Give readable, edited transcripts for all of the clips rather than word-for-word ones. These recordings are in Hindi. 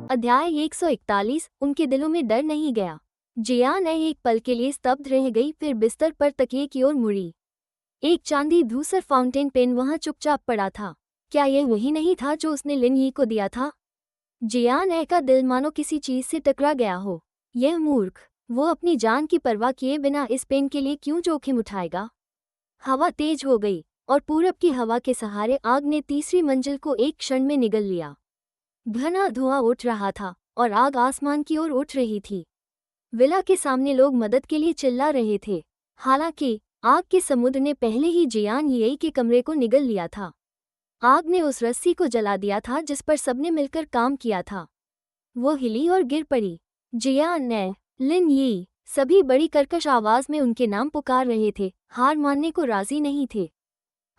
अध्याय 141। उनके दिलों में डर नहीं गया। जियान एक पल के लिए स्तब्ध रह गई, फिर बिस्तर पर तकिए की ओर मुड़ी। एक चांदी धूसर फाउंटेन पेन वहां चुपचाप पड़ा था। क्या यह वही नहीं था जो उसने लिन यी को दिया था? जियान का दिल मानो किसी चीज से टकरा गया हो। यह मूर्ख, वो अपनी जान की परवाह किए बिना इस पेन के लिए क्यों जोखिम उठाएगा? हवा तेज हो गई और पूरब की हवा के सहारे आग ने तीसरी मंजिल को एक क्षण में निगल लिया। घना धुआं उठ रहा था और आग आसमान की ओर उठ रही थी। विला के सामने लोग मदद के लिए चिल्ला रहे थे। हालांकि आग के समुद्र ने पहले ही जियान यी के कमरे को निगल लिया था। आग ने उस रस्सी को जला दिया था जिस पर सबने मिलकर काम किया था। वो हिली और गिर पड़ी। जियान ने, लिन यी, सभी बड़ी कर्कश आवाज में उनके नाम पुकार रहे थे, हार मानने को राजी नहीं थे।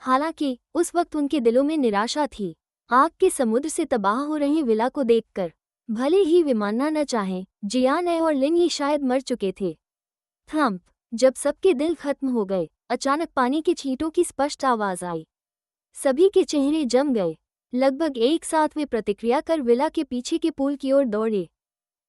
हालांकि उस वक्त उनके दिलों में निराशा थी, आग के समुद्र से तबाह हो रहे विला को देखकर। भले ही वे मानना न चाहें, जियान और लिन यी शायद मर चुके थे। थम्प। जब सबके दिल खत्म हो गए, अचानक पानी के छींटों की स्पष्ट आवाज आई। सभी के चेहरे जम गए। लगभग एक साथ वे प्रतिक्रिया कर विला के पीछे के पुल की ओर दौड़े।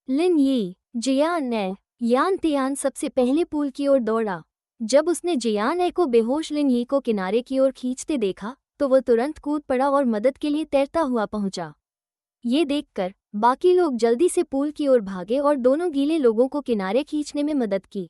लिन यी, जियान ने, यान तियान सबसे पहले पुल की ओर दौड़ा। जब उसने जियान को बेहोश लिन यी को किनारे की ओर खींचते देखा तो वह तुरंत कूद पड़ा और मदद के लिए तैरता हुआ पहुंचा। ये देखकर बाकी लोग जल्दी से पुल की ओर भागे और दोनों गीले लोगों को किनारे खींचने में मदद की।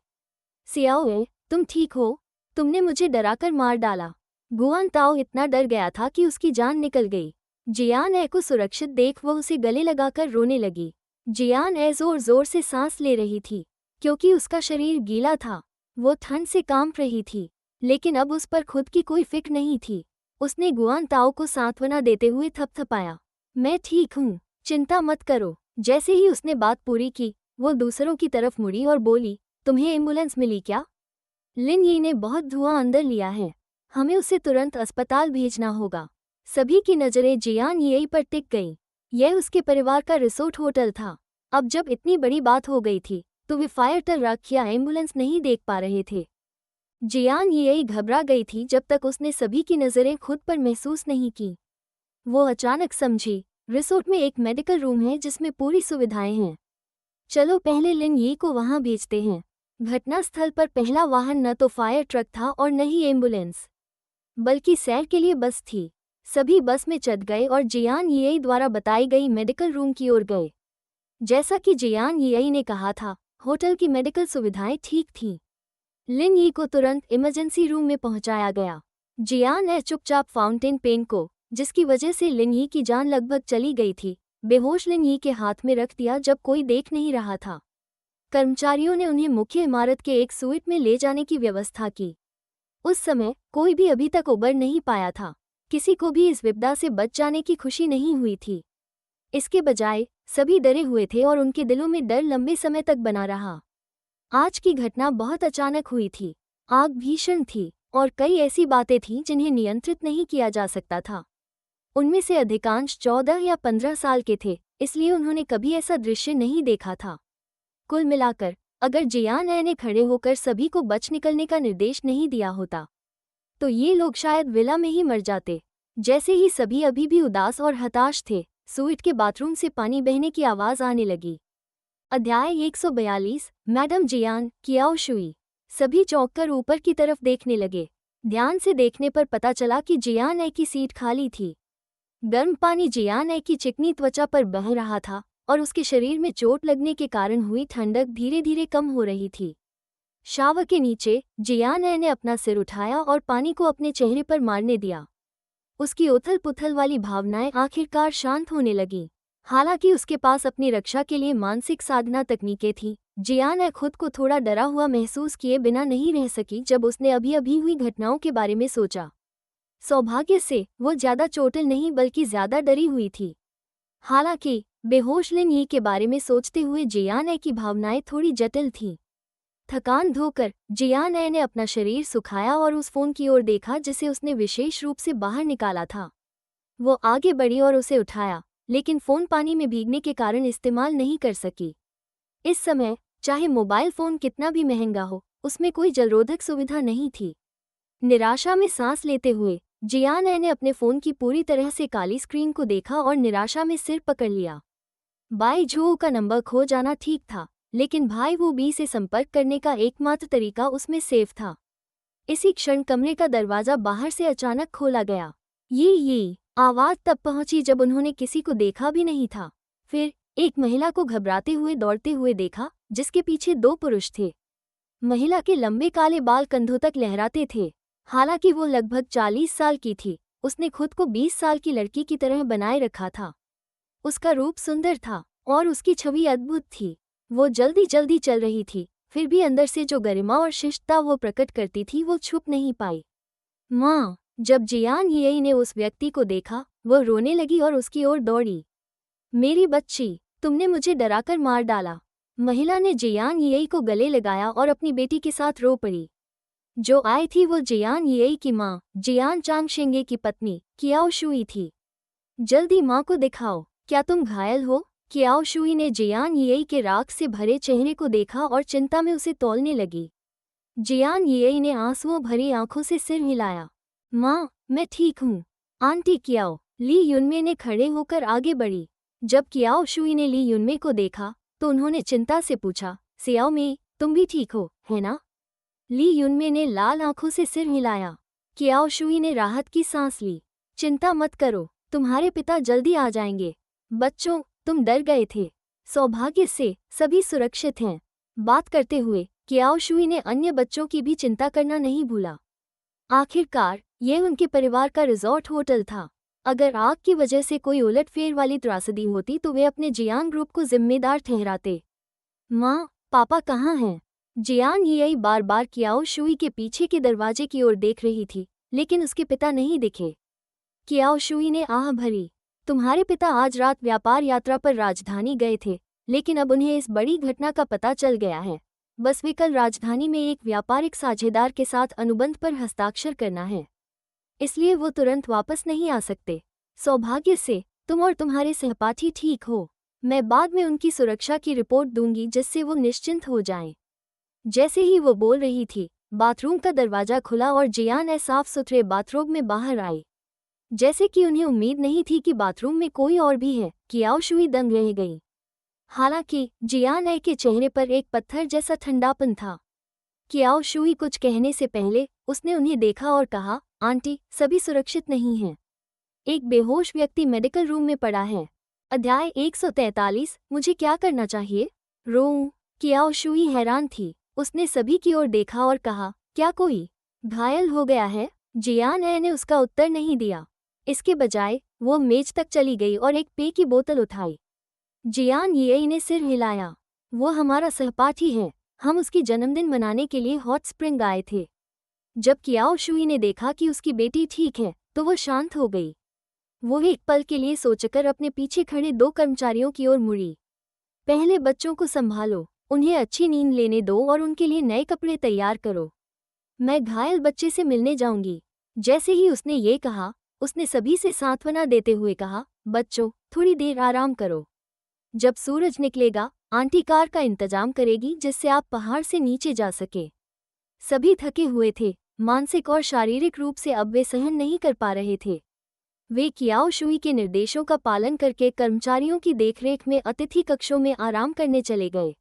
सियाओ, तुम ठीक हो? तुमने मुझे डराकर मार डाला। गुआन ताओ इतना डर गया था कि उसकी जान निकल गई। जियान को सुरक्षित देख वह उसे गले लगाकर रोने लगी। जियान जोर जोर से सांस ले रही थी क्योंकि उसका शरीर गीला था। वो ठंड से कांप रही थी, लेकिन अब उस पर खुद की कोई फिक्र नहीं थी। उसने गुआन ताओ को सांत्वना देते हुए थपथपाया। मैं ठीक हूँ, चिंता मत करो। जैसे ही उसने बात पूरी की, वो दूसरों की तरफ मुड़ी और बोली, तुम्हें एम्बुलेंस मिली क्या? लिन यी ने बहुत धुआं अंदर लिया है, हमें उसे तुरंत अस्पताल भेजना होगा। सभी की नज़रें जियान यी पर टिक गईं। यह उसके परिवार का रिसोर्ट होटल था। अब जब इतनी बड़ी बात हो गई थी तो वे फायर ट्रक या एम्बुलेंस नहीं देख पा रहे थे। जियान यी घबरा गई थी जब तक उसने सभी की नज़रें खुद पर महसूस नहीं की। वो अचानक समझी, रिसोर्ट में एक मेडिकल रूम है जिसमें पूरी सुविधाएं हैं। चलो पहले लिन यी को वहां भेजते हैं। घटनास्थल पर पहला वाहन न तो फायर ट्रक था और न ही एम्बुलेंस, बल्कि सैर के लिए बस थी। सभी बस में चढ़ गए और जियान यी द्वारा बताई गई मेडिकल रूम की ओर गए। जैसा कि जियान यी ने कहा था, होटल की मेडिकल सुविधाएं ठीक थीं। लिन यी को तुरंत इमरजेंसी रूम में पहुंचाया गया। जियान ने चुपचाप फाउंटेन पेन को, जिसकी वजह से लिन यी की जान लगभग चली गई थी, बेहोश लिन यी के हाथ में रख दिया जब कोई देख नहीं रहा था। कर्मचारियों ने उन्हें मुख्य इमारत के एक सूइट में ले जाने की व्यवस्था की। उस समय कोई भी अभी तक उबर नहीं पाया था। किसी को भी इस विपदा से बच जाने की खुशी नहीं हुई थी। इसके बजाय सभी डरे हुए थे और उनके दिलों में डर लंबे समय तक बना रहा। आज की घटना बहुत अचानक हुई थी। आग भीषण थी और कई ऐसी बातें थीं जिन्हें नियंत्रित नहीं किया जा सकता था। उनमें से अधिकांश 14 या 15 साल के थे, इसलिए उन्होंने कभी ऐसा दृश्य नहीं देखा था। कुल मिलाकर, अगर जियान ने खड़े होकर सभी को बच निकलने का निर्देश नहीं दिया होता तो ये लोग शायद विला में ही मर जाते। जैसे ही सभी अभी भी उदास और हताश थे, सूइट के बाथरूम से पानी बहने की आवाज आने लगी। अध्याय 142। मैडम जियान, कियाओ शुई। सभी चौंककर ऊपर की तरफ देखने लगे। ध्यान से देखने पर पता चला कि जियान की सीट खाली थी। गर्म पानी जियान की चिकनी त्वचा पर बह रहा था और उसके शरीर में चोट लगने के कारण हुई ठंडक धीरे धीरे कम हो रही थी। शावर के नीचे जियान ने अपना सिर उठाया और पानी को अपने चेहरे पर मारने दिया। उसकी उथल पुथल वाली भावनाएं आखिरकार शांत होने लगीं। हालांकि उसके पास अपनी रक्षा के लिए मानसिक साधना तकनीकें थीं, जियान खुद को थोड़ा डरा हुआ महसूस किए बिना नहीं रह सकी जब उसने अभी अभी हुई घटनाओं के बारे में सोचा। सौभाग्य से वो ज्यादा चोटिल नहीं बल्कि ज्यादा डरी हुई थी। हालांकि बेहोश लिन यी के बारे में सोचते हुए जियान की भावनाएं थोड़ी जटिल थीं। थकान धोकर जियान ने अपना शरीर सुखाया और उस फोन की ओर देखा जिसे उसने विशेष रूप से बाहर निकाला था। वो आगे बढ़ी और उसे उठाया, लेकिन फोन पानी में भीगने के कारण इस्तेमाल नहीं कर सकी। इस समय चाहे मोबाइल फोन कितना भी महंगा हो, उसमें कोई जलरोधक सुविधा नहीं थी। निराशा में सांस लेते हुए जियान ने अपने फोन की पूरी तरह से काली स्क्रीन को देखा और निराशा में सिर पकड़ लिया। बाई झो का नंबर खो जाना ठीक था, लेकिन भाई वो बी से संपर्क करने का एकमात्र तरीका उसमें सेफ था। इसी क्षण कमरे का दरवाजा बाहर से अचानक खोला गया। ये आवाज तब पहुंची जब उन्होंने किसी को देखा भी नहीं था। फिर एक महिला को घबराते हुए दौड़ते हुए देखा, जिसके पीछे 2 पुरुष थे। महिला के लंबे काले बाल कंधों तक लहराते थे। हालांकि वो लगभग 40 साल की थी, उसने खुद को 20 साल की लड़की की तरह बनाए रखा था। उसका रूप सुंदर था और उसकी छवि अद्भुत थी। वो जल्दी जल्दी चल रही थी, फिर भी अंदर से जो गरिमा और शिष्टता वो प्रकट करती थी वो छुप नहीं पाई। माँ, जब जियान यी ने उस व्यक्ति को देखा, वो रोने लगी और उसकी ओर दौड़ी। मेरी बच्ची, तुमने मुझे डराकर मार डाला। महिला ने जियान यी को गले लगाया और अपनी बेटी के साथ रो पड़ी। जो आई थी वो जियान यी की माँ, जियान चांगशेंगे की पत्नी कियाओ शुई थी। जल्दी माँ को दिखाओ, क्या तुम घायल हो? कियाओ शुई ने जियान यी के राख से भरे चेहरे को देखा और चिंता में उसे तौलने लगी। जियान यी ने आंसुओं भरी आंखों से सिर हिलाया। माँ, मैं ठीक हूँ। आंटी कियाओ, ली युनमे ने खड़े होकर आगे बढ़ी। जब कियाओ शुई ने ली युनमे को देखा तो उन्होंने चिंता से पूछा, सियाओ में, तुम भी ठीक हो, है ना? ली युनमे ने लाल आंखों से सिर हिलाया। कियाओ शुई ने राहत की सांस ली। चिंता मत करो, तुम्हारे पिता जल्दी आ जाएंगे। बच्चों, तुम डर गए थे। सौभाग्य से सभी सुरक्षित हैं। बात करते हुए कियाओ शुई ने अन्य बच्चों की भी चिंता करना नहीं भूला। आखिरकार यह उनके परिवार का रिजॉर्ट होटल था। अगर आग की वजह से कोई उलटफेर वाली त्रासदी होती तो वे अपने जियांग ग्रुप को जिम्मेदार ठहराते। माँ, पापा कहाँ हैं? जियान यी बार बार कियाओ शुई के पीछे के दरवाजे की ओर देख रही थी, लेकिन उसके पिता नहीं दिखे। कियाओ शुई ने आह भरी। तुम्हारे पिता आज रात व्यापार यात्रा पर राजधानी गए थे, लेकिन अब उन्हें इस बड़ी घटना का पता चल गया है। बस वे कल राजधानी में एक व्यापारिक साझेदार के साथ अनुबंध पर हस्ताक्षर करना है, इसलिए वो तुरंत वापस नहीं आ सकते। सौभाग्य से तुम और तुम्हारे सहपाठी ठीक हो। मैं बाद में उनकी सुरक्षा की रिपोर्ट दूंगी जिससे वो निश्चिंत हो जाएं। जैसे ही वो बोल रही थी, बाथरूम का दरवाजा खुला और जियान साफ सुथरे बाथरूम में बाहर आई। जैसे कि उन्हें उम्मीद नहीं थी कि बाथरूम में कोई और भी है, कियाओ शुई दंग रह गई। हालांकि जियान के चेहरे पर एक पत्थर जैसा ठंडापन था। कियाओ शुई कुछ कहने से पहले उसने उन्हें देखा और कहा, आंटी, सभी सुरक्षित नहीं हैं। एक बेहोश व्यक्ति मेडिकल रूम में पड़ा है। अध्याय 143, मुझे क्या करना चाहिए? रोऊं? कियाओ शुई हैरान थी। उसने सभी की ओर देखा और कहा, क्या कोई घायल हो गया है? जियान ने उसका उत्तर नहीं दिया। इसके बजाय वो मेज तक चली गई और एक पेय की बोतल उठाई। जियान यी ने सिर हिलाया। वो हमारा सहपाठी है, हम उसकी जन्मदिन मनाने के लिए हॉट स्प्रिंग आए थे। जब कियाओ शुई ने देखा कि उसकी बेटी ठीक है तो वो शांत हो गई। वो एक पल के लिए सोचकर अपने पीछे खड़े 2 कर्मचारियों की ओर मुड़ी। पहले बच्चों को संभालो, उन्हें अच्छी नींद लेने दो और उनके लिए नए कपड़े तैयार करो। मैं घायल बच्चे से मिलने जाऊंगी। जैसे ही उसने ये कहा, उसने सभी से सांत्वना देते हुए कहा, बच्चों, थोड़ी देर आराम करो। जब सूरज निकलेगा, आंटी कार का इंतजाम करेगी जिससे आप पहाड़ से नीचे जा सके। सभी थके हुए थे, मानसिक और शारीरिक रूप से अब वे सहन नहीं कर पा रहे थे। वे कियाओ शुई के निर्देशों का पालन करके कर्मचारियों की देखरेख में अतिथि कक्षों में आराम करने चले गए।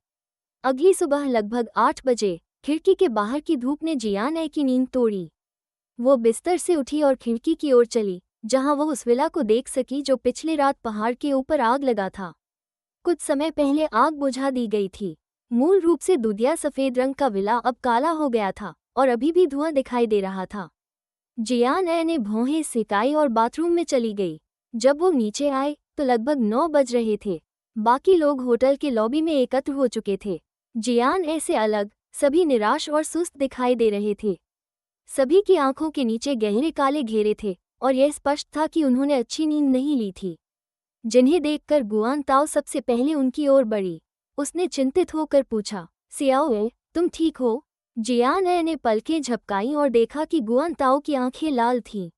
अगली सुबह लगभग 8 बजे खिड़की के बाहर की धूप ने जियान की नींद तोड़ी। वो बिस्तर से उठी और खिड़की की ओर चली, जहां वो उस विला को देख सकी जो पिछली रात पहाड़ के ऊपर आग लगा था। कुछ समय पहले आग बुझा दी गई थी। मूल रूप से दूधिया सफेद रंग का विला अब काला हो गया था और अभी भी धुआं दिखाई दे रहा था। जियान ने भौहें सिकाई और बाथरूम में चली गई। जब वो नीचे आए तो लगभग 9 बज रहे थे। बाकी लोग होटल के लॉबी में एकत्र हो चुके थे। जियान से अलग सभी निराश और सुस्त दिखाई दे रहे थे। सभी की आंखों के नीचे गहरे काले घेरे थे और यह स्पष्ट था कि उन्होंने अच्छी नींद नहीं ली थी। जिन्हें देखकर गुआन ताओ सबसे पहले उनकी ओर बढ़ी। उसने चिंतित होकर पूछा, सियाओ, तुम ठीक हो? जियान ने पलकें झपकाईं और देखा कि गुआन ताओ की आंखें लाल थीं।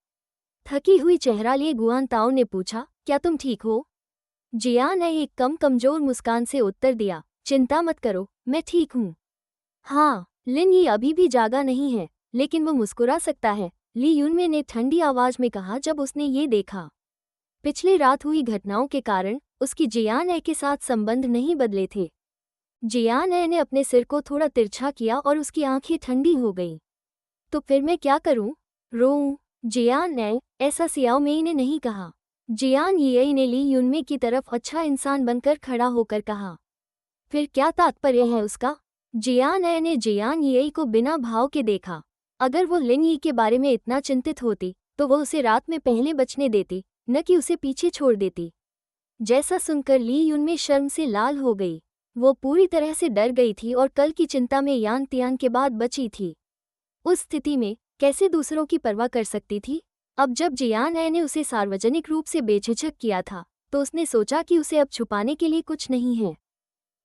थकी हुई चेहरा लिए गुआन ताओ ने पूछा, क्या तुम ठीक हो? जियान एक कम कमजोर मुस्कान से उत्तर दिया, चिंता मत करो, मैं ठीक हूँ। हाँ, लिन ये अभी भी जागा नहीं है, लेकिन वो मुस्कुरा सकता है, ली युनमे ने ठंडी आवाज में कहा जब उसने ये देखा। पिछली रात हुई घटनाओं के कारण उसकी जियान ए के साथ संबंध नहीं बदले थे। जियान ए ने अपने सिर को थोड़ा तिरछा किया और उसकी आंखें ठंडी हो गईं। तो फिर मैं क्या करूं? रोऊं? जियान ए, ऐसा सियाओ मेई ने नहीं कहा। जियान यी ने ली युनमे की तरफ अच्छा इंसान बनकर खड़ा होकर कहा। फिर क्या तात्पर्य है उसका? जियान ए ने जियान यी को बिना भाव के देखा। अगर वो लिन यी के बारे में इतना चिंतित होती तो वो उसे रात में पहले बचने देती, न कि उसे पीछे छोड़ देती। जैसा सुनकर ली युनमे शर्म से लाल हो गई। वो पूरी तरह से डर गई थी और कल की चिंता में यान तियान के बाद बची थी। उस स्थिति में कैसे दूसरों की परवाह कर सकती थी? अब जब जियान ए ने उसे सार्वजनिक रूप से बेझिझक किया था तो उसने सोचा कि उसे अब छुपाने के लिए कुछ नहीं है।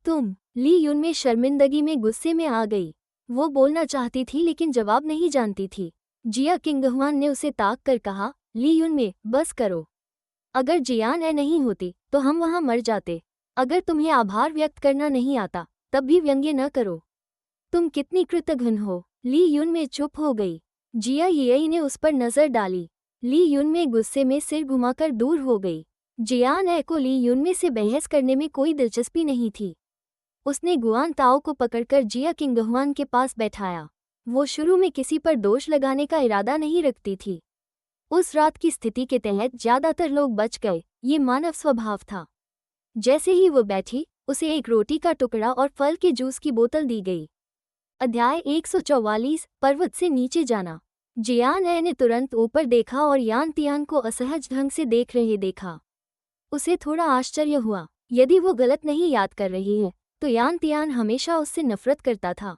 तुम? ली युनमे शर्मिंदगी में गुस्से में आ गई। वो बोलना चाहती थी लेकिन जवाब नहीं जानती थी। जिया किंगहुआन ने उसे ताक कर कहा, ली युनमे, बस करो। अगर जियान ए नहीं होती तो हम वहां मर जाते। अगर तुम्हें आभार व्यक्त करना नहीं आता तब भी व्यंग्य न करो। तुम कितनी कृतघ्न हो। ली युनमे चुप हो गई। जिया यी ने उस पर नजर डाली। ली युनमे गुस्से में सिर घुमाकर दूर हो गई। जियान ए को ली युनमे से बहस करने में कोई दिलचस्पी नहीं थी। उसने गुआन ताओ को पकड़कर जिया किंगहुआन के पास बैठाया। वो शुरू में किसी पर दोष लगाने का इरादा नहीं रखती थी। उस रात की स्थिति के तहत ज्यादातर लोग बच गए, ये मानव स्वभाव था। जैसे ही वो बैठी, उसे एक रोटी का टुकड़ा और फल के जूस की बोतल दी गई। अध्याय 144, पर्वत से नीचे जाना। जियान ए ने तुरंत ऊपर देखा और यान तियान को असहज ढंग से देख रहे देखा। उसे थोड़ा आश्चर्य हुआ। यदि वो गलत नहीं याद कर रही है तो यान तियान हमेशा उससे नफरत करता था।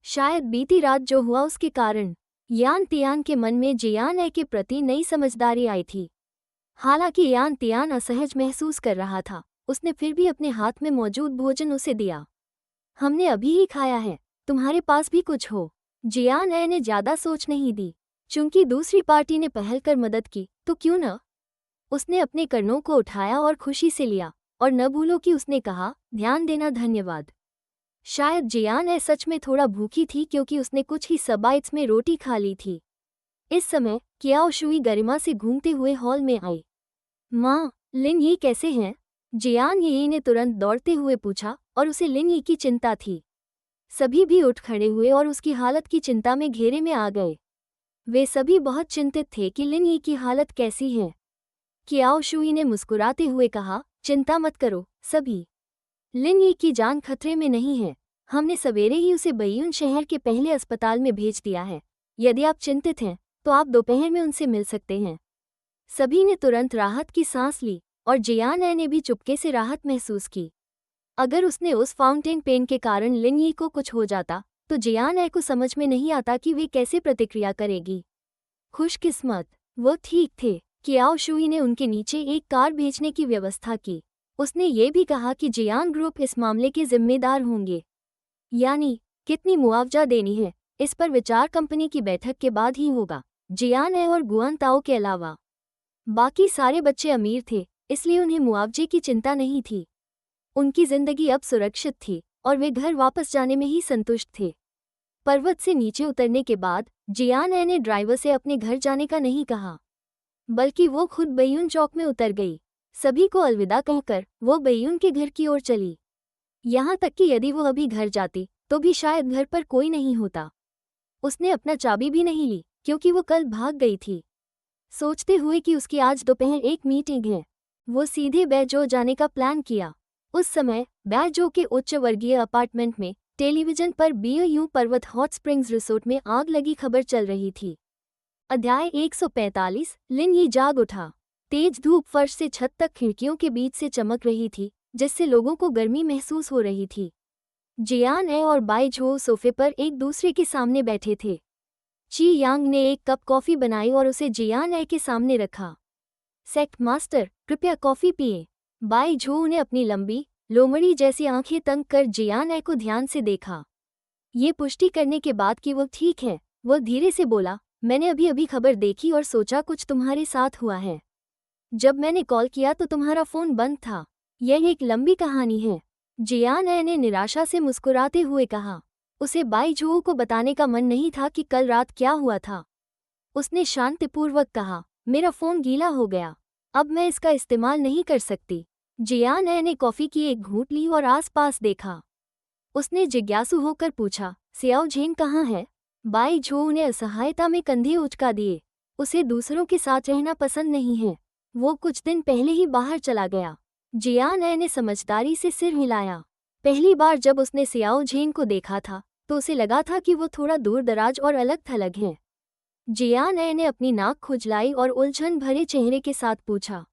शायद बीती रात जो हुआ उसके कारण यान तियान के मन में जियान ए के प्रति नई समझदारी आई थी। हालांकि यान तियान असहज महसूस कर रहा था, उसने फिर भी अपने हाथ में मौजूद भोजन उसे दिया। हमने अभी ही खाया है, तुम्हारे पास भी कुछ हो? जियान ए ने ज्यादा सोच नहीं दी। चूंकि दूसरी पार्टी ने पहल कर मदद की तो क्यों न? उसने अपने कर्णों को उठाया और खुशी से लिया। और न भूलो कि उसने कहा, ध्यान देना धन्यवाद। शायद जियान ए सच में थोड़ा भूखी थी क्योंकि उसने कुछ ही बाइट्स में रोटी खा ली थी। इस समय कियाओ शुई गरिमा से घूमते हुए हॉल में आई। माँ, लिन यी कैसे हैं? जियान यी ने तुरंत दौड़ते हुए पूछा और उसे लिन यी की चिंता थी। सभी भी उठ खड़े हुए और उसकी हालत की चिंता में घेरे में आ गए। वे सभी बहुत चिंतित थे कि लिन यी की हालत कैसी है। कियाओ शुई ने मुस्कुराते हुए कहा, चिंता मत करो सभी। लिन यी की जान खतरे में नहीं है। हमने सवेरे ही उसे बैयून शहर के पहले अस्पताल में भेज दिया है। यदि आप चिंतित हैं तो आप दोपहर में उनसे मिल सकते हैं। सभी ने तुरंत राहत की सांस ली और जियान ए ने भी चुपके से राहत महसूस की। अगर उसने उस फाउंटेन पेन के कारण लिन यी को कुछ हो जाता तो जियान ए को समझ में नहीं आता कि वे कैसे प्रतिक्रिया करेगी। खुशकिस्मत, वो ठीक थे। कियाओ शुई ने उनके नीचे एक कार भेजने की व्यवस्था की। उसने ये भी कहा कि जियान ग्रुप इस मामले के जिम्मेदार होंगे। यानी कितनी मुआवजा देनी है, इस पर विचार कंपनी की बैठक के बाद ही होगा। जियान ए और गुआन ताओ के अलावा बाकी सारे बच्चे अमीर थे, इसलिए उन्हें मुआवजे की चिंता नहीं थी। उनकी जिंदगी अब सुरक्षित थी और वे घर वापस जाने में ही संतुष्ट थे। पर्वत से नीचे उतरने के बाद जियान ए ने ड्राइवर से अपने घर जाने का नहीं कहा, बल्कि वो खुद बैयून चौक में उतर गई। सभी को अलविदा कहकर वो बैयून के घर की ओर चली। यहाँ तक कि यदि वो अभी घर जाती तो भी शायद घर पर कोई नहीं होता। उसने अपना चाबी भी नहीं ली क्योंकि वो कल भाग गई थी। सोचते हुए कि उसकी आज दोपहर एक मीटिंग है, वो सीधे बैजो जाने का प्लान किया। उस समय बैजो के उच्च वर्गीय अपार्टमेंट में टेलीविजन पर बीयू पर्वत हॉट स्प्रिंग्स रिसोर्ट में आग लगी खबर चल रही थी। अध्याय 145, लिन यी जाग उठा। तेज धूप फर्श से छत तक खिड़कियों के बीच से चमक रही थी, जिससे लोगों को गर्मी महसूस हो रही थी। जियान ए और बाई झो सोफे पर एक दूसरे के सामने बैठे थे। ची यांग ने एक कप कॉफी बनाई और उसे जियान ए के सामने रखा। सेक्ट मास्टर, कृपया कॉफी पिए। बाई झो ने अपनी लंबी लोमड़ी जैसी आंखें तंग कर जियान ए को ध्यान से देखा। ये पुष्टि करने के बाद कि वो ठीक है, वो धीरे से बोला, मैंने अभी अभी खबर देखी और सोचा कुछ तुम्हारे साथ हुआ है। जब मैंने कॉल किया तो तुम्हारा फोन बंद था। यह एक लंबी कहानी है। जियान ए ने निराशा से मुस्कुराते हुए कहा। उसे बाई झो को बताने का मन नहीं था कि कल रात क्या हुआ था। उसने शांतिपूर्वक कहा, मेरा फोन गीला हो गया, अब मैं इसका इस्तेमाल नहीं कर सकती। जियान ने कॉफी की एक घूंट ली और आसपास देखा। उसने जिज्ञासु होकर पूछा, सियाओ झेंग कहाँ है? बाई झो ने असहायता में कंधे उचका दिए। उसे दूसरों के साथ रहना पसंद नहीं है। वो कुछ दिन पहले ही बाहर चला गया। जियान ने समझदारी से सिर हिलाया। पहली बार जब उसने सियाओ झेंग को देखा था तो उसे लगा था कि वो थोड़ा दूर दराज और अलग थलग है। जियान ने अपनी नाक खुजलाई और उलझन भरे चेहरे के साथ पूछा,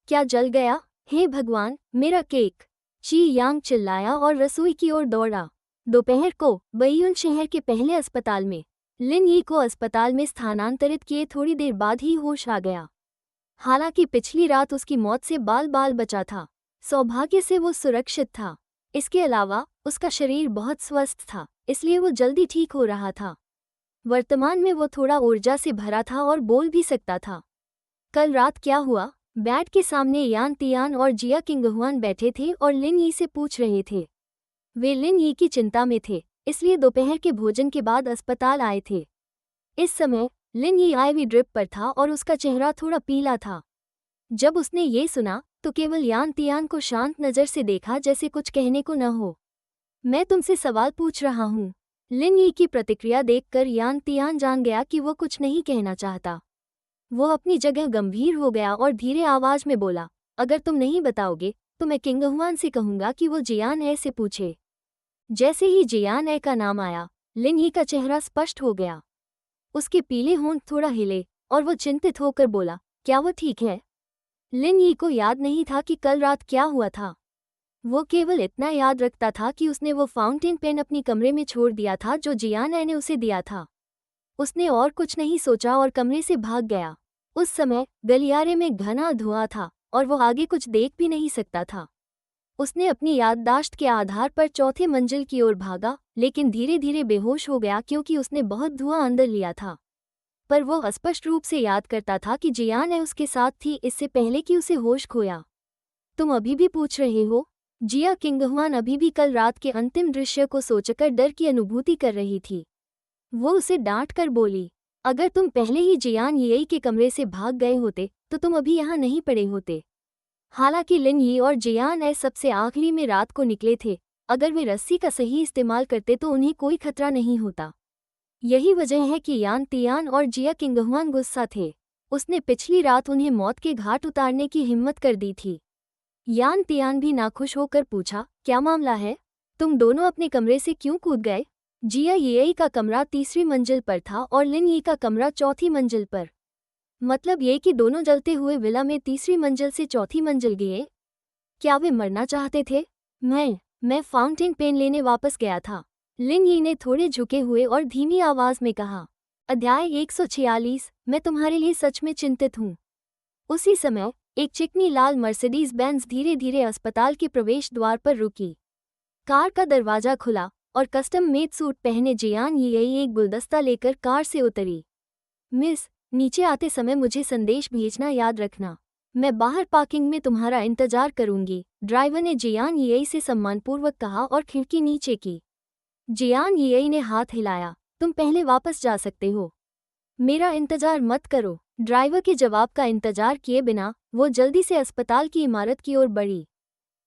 क्या जल गया? हे भगवान, मेरा केक! ची यांग चिल्लाया और रसोई की ओर दौड़ा। दोपहर को बैयून शहर के पहले अस्पताल में लिन यी को अस्पताल में स्थानांतरित किए थोड़ी देर बाद ही होश आ गया। हालांकि पिछली रात उसकी मौत से बाल बाल बचा था। सौभाग्य से वो सुरक्षित था। इसके अलावा उसका शरीर बहुत स्वस्थ था, इसलिए वो जल्दी ठीक हो रहा था। वर्तमान में वो थोड़ा ऊर्जा से भरा था और बोल भी सकता था। कल रात क्या हुआ? बेड के सामने यान तियान और जिया किंगहुआन बैठे थे और लिन यी से पूछ रहे थे। वे लिन यी की चिंता में थे, इसलिए दोपहर के भोजन के बाद अस्पताल आए थे। इस समय लिन यी आईवी ड्रिप पर था और उसका चेहरा थोड़ा पीला था। जब उसने ये सुना तो केवल यान तियान को शांत नज़र से देखा, जैसे कुछ कहने को न हो। मैं तुमसे सवाल पूछ रहा हूँ। लिन यी की प्रतिक्रिया देखकर यान तियान जान गया कि वो कुछ नहीं कहना चाहता। वो अपनी जगह गंभीर हो गया और धीरे आवाज में बोला, अगर तुम नहीं बताओगे तो मैं किंगहुआन से कहूंगा कि वो जियान ए से पूछे। जैसे ही जियान ए का नाम आया, लिन यी का चेहरा स्पष्ट हो गया। उसके पीले होंठ थोड़ा हिले और वो चिंतित होकर बोला, क्या वो ठीक है? लिन यी को याद नहीं था कि कल रात क्या हुआ था। वो केवल इतना याद रखता था कि उसने वो फाउंटेन पेन अपनी कमरे में छोड़ दिया था जो जियान ए ने उसे दिया था। उसने और कुछ नहीं सोचा और कमरे से भाग गया। उस समय गलियारे में घना धुआं था और वो आगे कुछ देख भी नहीं सकता था। उसने अपनी याददाश्त के आधार पर चौथे मंजिल की ओर भागा, लेकिन धीरे धीरे बेहोश हो गया क्योंकि उसने बहुत धुआं अंदर लिया था। पर वो स्पष्ट रूप से याद करता था कि जियान ए उसके साथ थी इससे पहले कि उसे होश खोया। तुम अभी भी पूछ रहे हो? जिया किंगहुआन अभी भी कल रात के अंतिम दृश्य को सोचकर डर की अनुभूति कर रही थी। वो उसे डांट कर बोली, अगर तुम पहले ही जियान यी के कमरे से भाग गए होते तो तुम अभी यहाँ नहीं पड़े होते। हालांकि लिन यी और जियान ए सबसे आखिरी में रात को निकले थे। अगर वे रस्सी का सही इस्तेमाल करते तो उन्हें कोई खतरा नहीं होता। यही वजह है कि यान तियान और जिया किंगहुआन गुस्सा थे। उसने पिछली रात उन्हें मौत के घाट उतारने की हिम्मत कर दी थी। यान तियान भी नाखुश होकर पूछा, क्या मामला है? तुम दोनों अपने कमरे से क्यों कूद गए? जिया यी का कमरा तीसरी मंजिल पर था और लिन यी का कमरा चौथी मंजिल पर। मतलब ये कि दोनों जलते हुए विला में तीसरी मंजिल से चौथी मंजिल गए। क्या वे मरना चाहते थे? मैं फाउंटेन पेन लेने वापस गया था। लिन यी ने थोड़े झुके हुए और धीमी आवाज में कहा। अध्याय 146, मैं तुम्हारे लिए सच में चिंतित हूँ। उसी समय एक चिकनी लाल मर्सिडीज बेंज धीरे धीरे अस्पताल के प्रवेश द्वार पर रुकी। कार का दरवाजा खुला और कस्टम मेड सूट पहने जियान यी एक गुलदस्ता लेकर कार से उतरी। मिस, नीचे आते समय मुझे संदेश भेजना याद रखना। मैं बाहर पार्किंग में तुम्हारा इंतजार करूंगी, ड्राइवर ने जियान यी से सम्मानपूर्वक कहा और खिड़की नीचे की। जियान यी ने हाथ हिलाया, तुम पहले वापस जा सकते हो। मेरा इंतजार मत करो। ड्राइवर के जवाब का इंतजार किए बिना वो जल्दी से अस्पताल की इमारत की ओर बढ़ी।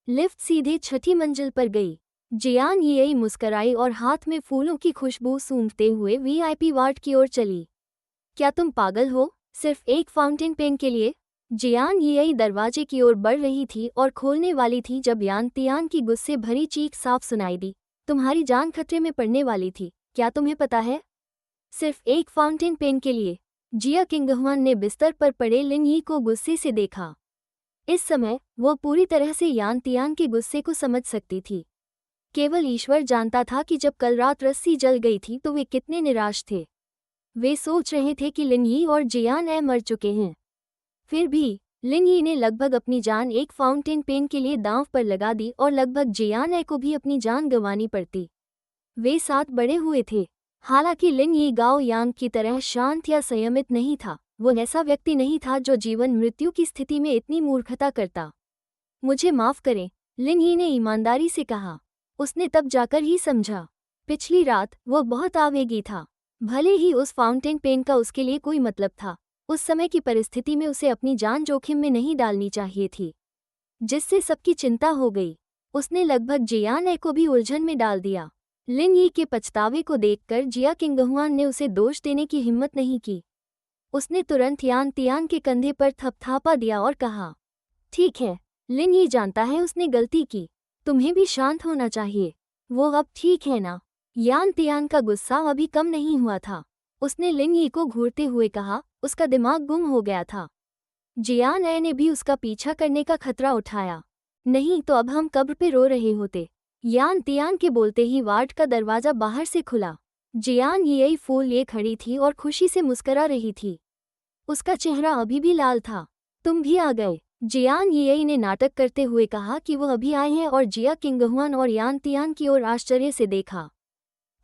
लिफ्ट सीधे छठी मंजिल पर गई। जियान यी मुस्कराई और हाथ में फूलों की खुशबू सूंघते हुए वीआईपी वार्ड की ओर चली। क्या तुम पागल हो? सिर्फ एक फाउंटेन पेन के लिए? जियान यी दरवाजे की ओर बढ़ रही थी और खोलने वाली थी जब यान तियान की गुस्से भरी चीख साफ सुनाई दी। तुम्हारी जान खतरे में पड़ने वाली थी, क्या तुम्हें पता है? सिर्फ एक फाउंटेन पेन के लिए? जिया किंगहुआन ने बिस्तर पर पड़े लिन यी को गुस्से से देखा। इस समय वो पूरी तरह से यान तियान के गुस्से को समझ सकती थी। केवल ईश्वर जानता था कि जब कल रात रस्सी जल गई थी तो वे कितने निराश थे। वे सोच रहे थे कि लिन यी और जियान ए मर चुके हैं। फिर भी लिन यी ने लगभग अपनी जान एक फाउंटेन पेन के लिए दांव पर लगा दी और लगभग जियान ए को भी अपनी जान गंवानी पड़ती। वे साथ बड़े हुए थे। हालांकि लिन यी गाओ यांग की तरह शांत या संयमित नहीं था। वो ऐसा व्यक्ति नहीं था जो जीवन मृत्यु की स्थिति में इतनी मूर्खता करता। मुझे माफ करें, लिन यी ने ईमानदारी से कहा। उसने तब जाकर ही समझा। पिछली रात वो बहुत आवेगी था। भले ही उस फाउंटेन पेन का उसके लिए कोई मतलब था, उस समय की परिस्थिति में उसे अपनी जान जोखिम में नहीं डालनी चाहिए थी। जिससे सबकी चिंता हो गई। उसने लगभग जियान ए को भी उलझन में डाल दिया। लिन यी के पछतावे को देखकर जिया किंगहुआन ने उसे दोष देने की हिम्मत नहीं की। उसने तुरंत यान तियान के कंधे पर थपथापा दिया और कहा, ठीक है, लिन यी जानता है उसने गलती की, तुम्हें भी शांत होना चाहिए। वो अब ठीक है ना? यान तियान का गुस्सा अभी कम नहीं हुआ था। उसने लिन यी को घूरते हुए कहा, उसका दिमाग गुम हो गया था। जियान ए ने भी उसका पीछा करने का खतरा उठाया। नहीं तो अब हम कब्र पे रो रहे होते। यान तियान के बोलते ही वार्ड का दरवाजा बाहर से खुला। जियान यी फूल लिए खड़ी थी और खुशी से मुस्करा रही थी। उसका चेहरा अभी भी लाल था। तुम भी आ गए, जियान यी ने नाटक करते हुए कहा कि वो अभी आए हैं और जिया किंगहुआन और यान तियान की ओर आश्चर्य से देखा।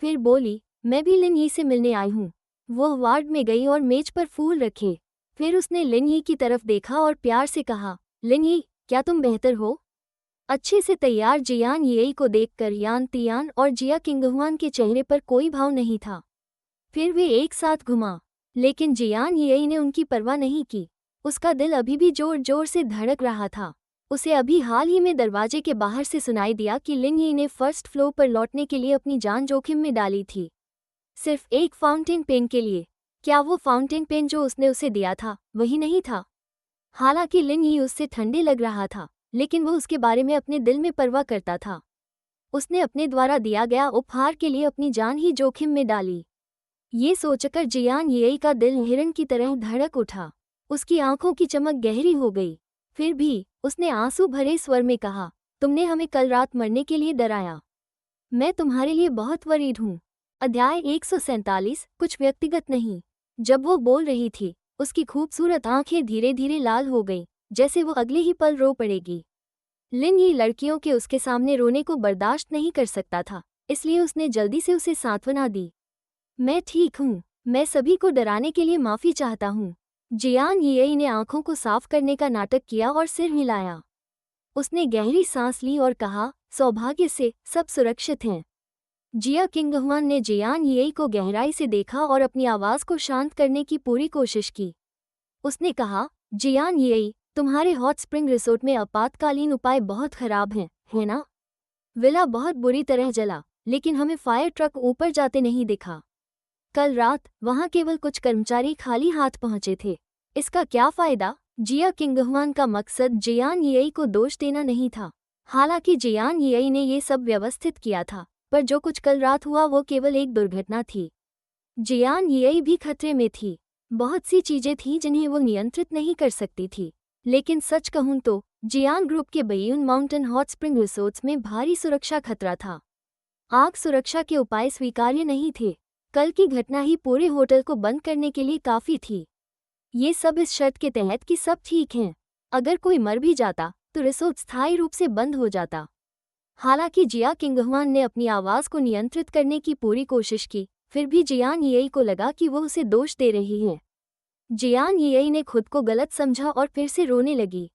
फिर बोली, मैं भी लिन यी से मिलने आई हूँ। वो वार्ड में गई और मेज पर फूल रखे। फिर उसने लिन यी की तरफ देखा और प्यार से कहा, लिन यी, क्या तुम बेहतर हो? अच्छे से तैयार जियान यी को देखकर यान तियान और जिया किंगहुआन के चेहरे पर कोई भाव नहीं था। फिर वे एक साथ घुमा, लेकिन जियान यी ने उनकी परवाह नहीं की। उसका दिल अभी भी जोर जोर से धड़क रहा था। उसे अभी हाल ही में दरवाजे के बाहर से सुनाई दिया कि लिन यी ने फर्स्ट फ्लोर पर लौटने के लिए अपनी जान जोखिम में डाली थी, सिर्फ एक फाउंटेन पेन के लिए। क्या वो फाउंटेन पेन जो उसने उसे दिया था वही नहीं था? हालांकि लिन यी उससे ठंडे लग रहा था, लेकिन वो उसके बारे में अपने दिल में परवाह करता था। उसने अपने द्वारा दिया गया उपहार के लिए अपनी जान ही जोखिम में डाली। ये सोचकर जियान यी का दिल हिरन की तरह धड़क उठा। उसकी आंखों की चमक गहरी हो गई। फिर भी उसने आंसू भरे स्वर में कहा, तुमने हमें कल रात मरने के लिए डराया। मैं तुम्हारे लिए बहुत वरीड हूँ। अध्याय 147, कुछ व्यक्तिगत नहीं। जब वो बोल रही थी, उसकी खूबसूरत आंखें धीरे धीरे लाल हो गईं, जैसे वो अगले ही पल रो पड़ेगी। लिन यी लड़कियों के उसके सामने रोने को बर्दाश्त नहीं कर सकता था, इसलिए उसने जल्दी से उसे सांत्वना दी। मैं ठीक हूँ, मैं सभी को डराने के लिए माफ़ी चाहता हूँ। जियान यी ने आंखों को साफ करने का नाटक किया और सिर हिलाया। उसने गहरी सांस ली और कहा, सौभाग्य से सब सुरक्षित हैं। जिया किंगहुआन ने जियान यी को गहराई से देखा और अपनी आवाज़ को शांत करने की पूरी कोशिश की। उसने कहा, जियान यी, तुम्हारे हॉट स्प्रिंग रिसोर्ट में आपातकालीन उपाय बहुत खराब हैं, है ना? विला बहुत बुरी तरह जला, लेकिन हमें फायर ट्रक ऊपर जाते नहीं दिखा। कल रात वहां केवल कुछ कर्मचारी खाली हाथ पहुंचे थे। इसका क्या फायदा? जिया किंगहुआन का मकसद जियान यी को दोष देना नहीं था। हालांकि जियान यी ने ये सब व्यवस्थित किया था, पर जो कुछ कल रात हुआ वो केवल एक दुर्घटना थी। जियान यी भी खतरे में थी। बहुत सी चीजें थीं जिन्हें वो नियंत्रित नहीं कर सकती थी, लेकिन सच कहूं तो जियान ग्रुप के बैयून माउंटेन हॉट स्प्रिंग रिसोर्ट्स में भारी सुरक्षा खतरा था। आग सुरक्षा के उपाय स्वीकार्य नहीं थे। कल की घटना ही पूरे होटल को बंद करने के लिए काफ़ी थी। ये सब इस शर्त के तहत कि सब ठीक हैं। अगर कोई मर भी जाता तो रिसोर्ट स्थायी रूप से बंद हो जाता। हालांकि जिया किंगहुआन ने अपनी आवाज़ को नियंत्रित करने की पूरी कोशिश की, फिर भी जियान यी को लगा कि वो उसे दोष दे रही है। जियान यी ने खुद को गलत समझा और फिर से रोने लगी।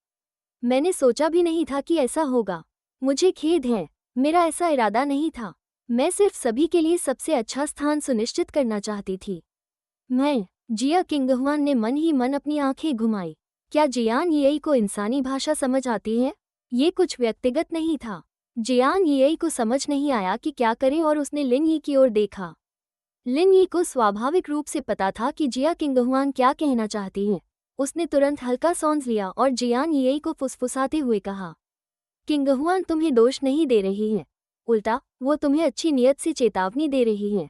मैंने सोचा भी नहीं था कि ऐसा होगा। मुझे खेद है, मेरा ऐसा इरादा नहीं था। मैं सिर्फ सभी के लिए सबसे अच्छा स्थान सुनिश्चित करना चाहती थी। जिया किंगहुआन ने मन ही मन अपनी आंखें घुमाई। क्या जियान यी को इंसानी भाषा समझ आती है? ये कुछ व्यक्तिगत नहीं था। जियान यी को समझ नहीं आया कि क्या करे और उसने लिन यी की ओर देखा। लिन यी को स्वाभाविक रूप से पता था कि जिया किंगहुआन क्या कहना चाहती है। उसने तुरंत हल्का सांस लिया और जियान यी को फुसफुसाते हुए कहा, किंगहुआन तुम्हें दोष नहीं दे रही है, उल्टा वो तुम्हें अच्छी नीयत से चेतावनी दे रही है।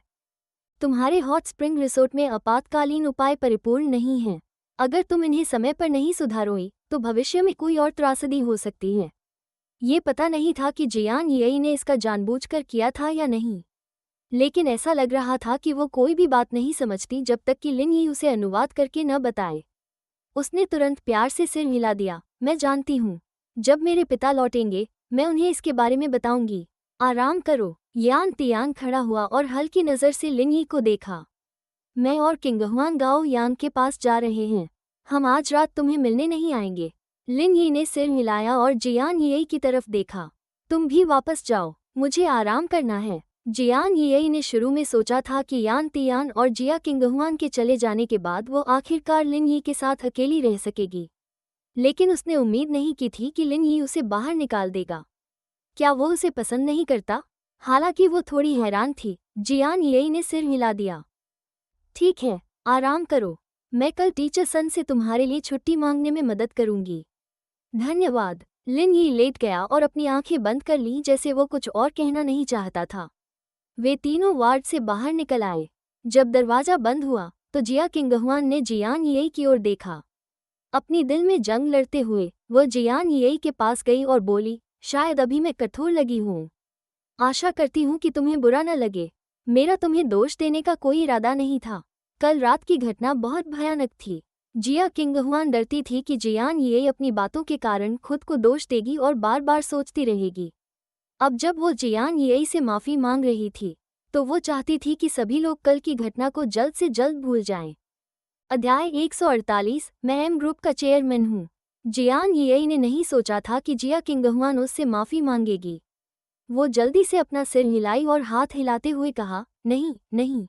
तुम्हारे हॉट स्प्रिंग रिसोर्ट में आपातकालीन उपाय परिपूर्ण नहीं हैं। अगर तुम इन्हें समय पर नहीं सुधारोगी तो भविष्य में कोई और त्रासदी हो सकती है। ये पता नहीं था कि जियान यी ने इसका जानबूझकर किया था या नहीं, लेकिन ऐसा लग रहा था कि वो कोई भी बात नहीं समझती जब तक कि लिन यी उसे अनुवाद करके न बताए। उसने तुरंत प्यार से सिर हिला दिया, मैं जानती हूँ। जब मेरे पिता लौटेंगे मैं उन्हें इसके बारे में बताऊंगी। आराम करो। यान तियान खड़ा हुआ और हल्की नज़र से लिन यी को देखा। मैं और किंगहुआन गाओ यान के पास जा रहे हैं। हम आज रात तुम्हें मिलने नहीं आएंगे। लिन यी ने सिर हिलाया और जियान यी की तरफ देखा। तुम भी वापस जाओ, मुझे आराम करना है। जियान यी ने शुरू में सोचा था कि यान तियान और जिया किंगहुआन के चले जाने के बाद वो आखिरकार लिन यी के साथ अकेली रह सकेगी, लेकिन उसने उम्मीद नहीं की थी कि लिन यी उसे बाहर निकाल देगा। क्या वो उसे पसंद नहीं करता? हालांकि वो थोड़ी हैरान थी। जियान येई ने सिर हिला दिया। ठीक है, आराम करो। मैं कल टीचर सन से तुम्हारे लिए छुट्टी मांगने में मदद करूंगी। धन्यवाद। लिन यी लेट गया और अपनी आंखें बंद कर लीं जैसे वो कुछ और कहना नहीं चाहता था। वे तीनों वार्ड से बाहर निकल आए। जब दरवाजा बंद हुआ तो जिया किंगहुआन ने जियान येई की ओर देखा। अपनी दिल में जंग लड़ते हुए वो जियान येई के पास गई और बोली, शायद अभी मैं कठोर लगी हूँ। आशा करती हूँ कि तुम्हें बुरा न लगे। मेरा तुम्हें दोष देने का कोई इरादा नहीं था। कल रात की घटना बहुत भयानक थी। जिया किंगहुआन डरती थी कि जियान येई अपनी बातों के कारण खुद को दोष देगी और बार बार सोचती रहेगी। अब जब वो जियान येई से माफ़ी मांग रही थी तो वो चाहती थी कि सभी लोग कल की घटना को जल्द से जल्द भूल जाएं। अध्याय 148। मैं एम ग्रुप का चेयरमैन हूँ। जियान येई ने नहीं सोचा था कि जिया किंगहुआन उससे माफ़ी मांगेगी। वो जल्दी से अपना सिर हिलाई और हाथ हिलाते हुए कहा, नहीं नहीं,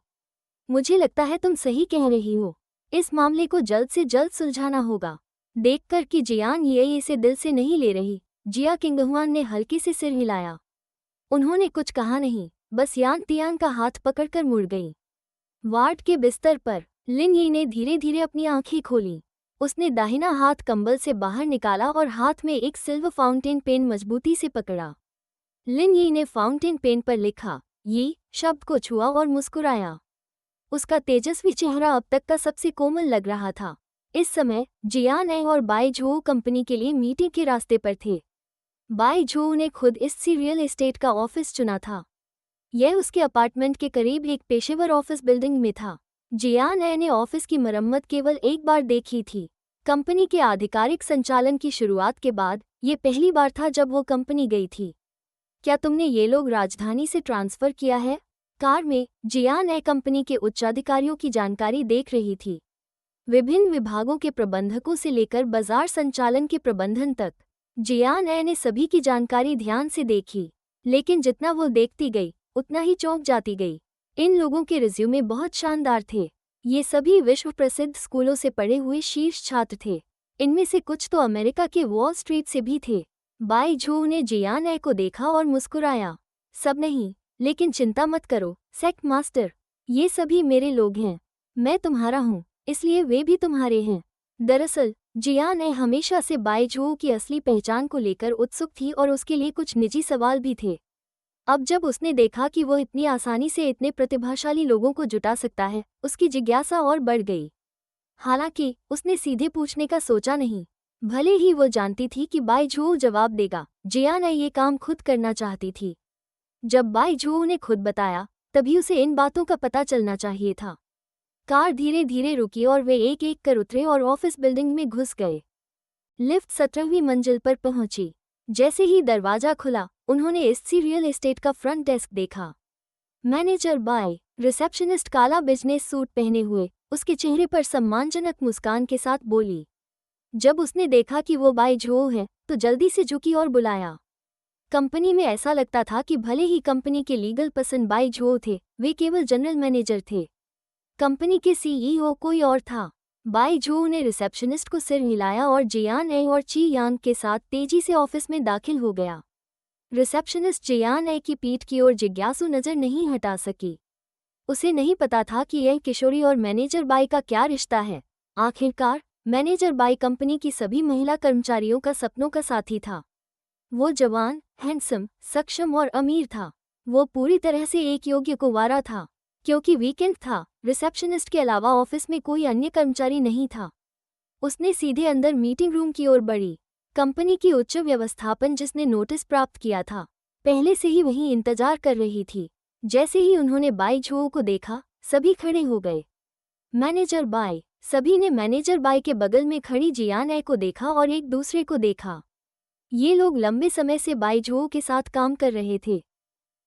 मुझे लगता है तुम सही कह रही हो। इस मामले को जल्द से जल्द सुलझाना होगा। देखकर कि जियान येई इसे दिल से नहीं ले रही, जिया किंगहुआन ने हल्के से सिर हिलाया। उन्होंने कुछ कहा नहीं, बस यान तियान का हाथ पकड़कर मुड़ गई। वार्ड के बिस्तर पर लिन यी ने धीरे धीरे अपनी आंखें खोलीं। उसने दाहिना हाथ कंबल से बाहर निकाला और हाथ में एक सिल्वर फाउंटेन पेन मजबूती से पकड़ा। लिन यी ने फाउंटेन पेन पर लिखा यी शब्द को छुआ और मुस्कुराया। उसका तेजस्वी चेहरा अब तक का सबसे कोमल लग रहा था। इस समय जियान ए और बाई झो कंपनी के लिए मीटिंग के रास्ते पर थे। बाई झो ने खुद इस रियल एस्टेट का ऑफिस चुना था। यह उसके अपार्टमेंट के करीब एक पेशेवर ऑफिस बिल्डिंग में था। जियान ए ने ऑफिस की मरम्मत केवल एक बार देखी थी। कंपनी के आधिकारिक संचालन की शुरुआत के बाद ये पहली बार था जब वो कंपनी गई थी। क्या तुमने ये लोग राजधानी से ट्रांसफ़र किया है? कार में जियान ए कंपनी के उच्चाधिकारियों की जानकारी देख रही थी। विभिन्न विभागों के प्रबंधकों से लेकर बाजार संचालन के प्रबंधन तक जियान ए ने सभी की जानकारी ध्यान से देखी, लेकिन जितना वो देखती गई उतना ही चौंक जाती गई। इन लोगों के रिज्यूमे बहुत शानदार थे। ये सभी विश्व प्रसिद्ध स्कूलों से पढ़े हुए शीर्ष छात्र थे। इनमें से कुछ तो अमेरिका के वॉल स्ट्रीट से भी थे। बाई झो ने जियान ए को देखा और मुस्कुराया। सब नहीं, लेकिन चिंता मत करो सेक्ट मास्टर, ये सभी मेरे लोग हैं। मैं तुम्हारा हूँ, इसलिए वे भी तुम्हारे हैं। दरअसल जियान ए हमेशा से बाई झो की असली पहचान को लेकर उत्सुक थी और उसके लिए कुछ निजी सवाल भी थे। अब जब उसने देखा कि वो इतनी आसानी से इतने प्रतिभाशाली लोगों को जुटा सकता है, उसकी जिज्ञासा और बढ़ गई। हालांकि उसने सीधे पूछने का सोचा नहीं, भले ही वो जानती थी कि बाई झो जवाब देगा। जियान ए ये काम खुद करना चाहती थी। जब बाई झो ने खुद बताया तभी उसे इन बातों का पता चलना चाहिए था। कार धीरे धीरे रुकी और वे एक एक कर उतरे और ऑफिस बिल्डिंग में घुस गए। लिफ्ट 17वीं मंजिल पर पहुंची। जैसे ही दरवाजा खुला उन्होंने इस रियल एस्टेट का फ्रंट डेस्क देखा। मैनेजर बाई, रिसेप्शनिस्ट काला बिजनेस सूट पहने हुए, उसके चेहरे पर सम्मानजनक मुस्कान के साथ बोली। जब उसने देखा कि वो बाई झो है तो जल्दी से झुकी और बुलाया। कंपनी में ऐसा लगता था कि भले ही कंपनी के लीगल पर्सन बाई झो थे, वे केवल जनरल मैनेजर थे। कंपनी के सीईओ कोई और था। बाई झो ने रिसेप्शनिस्ट को सिर हिलाया और जियान ए और ची यांग के साथ तेजी से ऑफिस में दाखिल हो गया। रिसेप्शनिस्ट जियान ए की पीठ की ओर जिज्ञासु नजर नहीं हटा सकी। उसे नहीं पता था कि यह किशोरी और मैनेजर बाई का क्या रिश्ता है। आखिरकार मैनेजर बाई कंपनी की सभी महिला कर्मचारियों का सपनों का साथी था। वो जवान, हैंडसम, सक्षम और अमीर था। वो पूरी तरह से एक योग्य कुंवारा था। क्योंकि वीकेंड था, रिसेप्शनिस्ट के अलावा ऑफिस में कोई अन्य कर्मचारी नहीं था। उसने सीधे अंदर मीटिंग रूम की ओर बढ़ी। कंपनी की उच्च व्यवस्थापन जिसने नोटिस प्राप्त किया था, पहले से ही वहीं इंतजार कर रही थी। जैसे ही उन्होंने बाई झो को देखा, सभी खड़े हो गए। मैनेजर बाई, सभी ने मैनेजर बाई के बगल में खड़ी जियान ए को देखा और एक दूसरे को देखा। ये लोग लंबे समय से बाई झो के साथ काम कर रहे थे,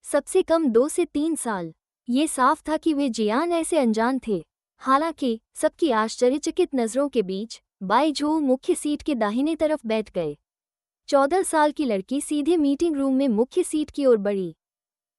सबसे कम 2 से 3 साल। ये साफ था कि वे जियान ए से अनजान थे। हालांकि सबकी आश्चर्यचकित नज़रों के बीच बाई झो मुख्य सीट के दाहिने तरफ बैठ गए। 14 साल की लड़की सीधे मीटिंग रूम में मुख्य सीट की ओर बढ़ी।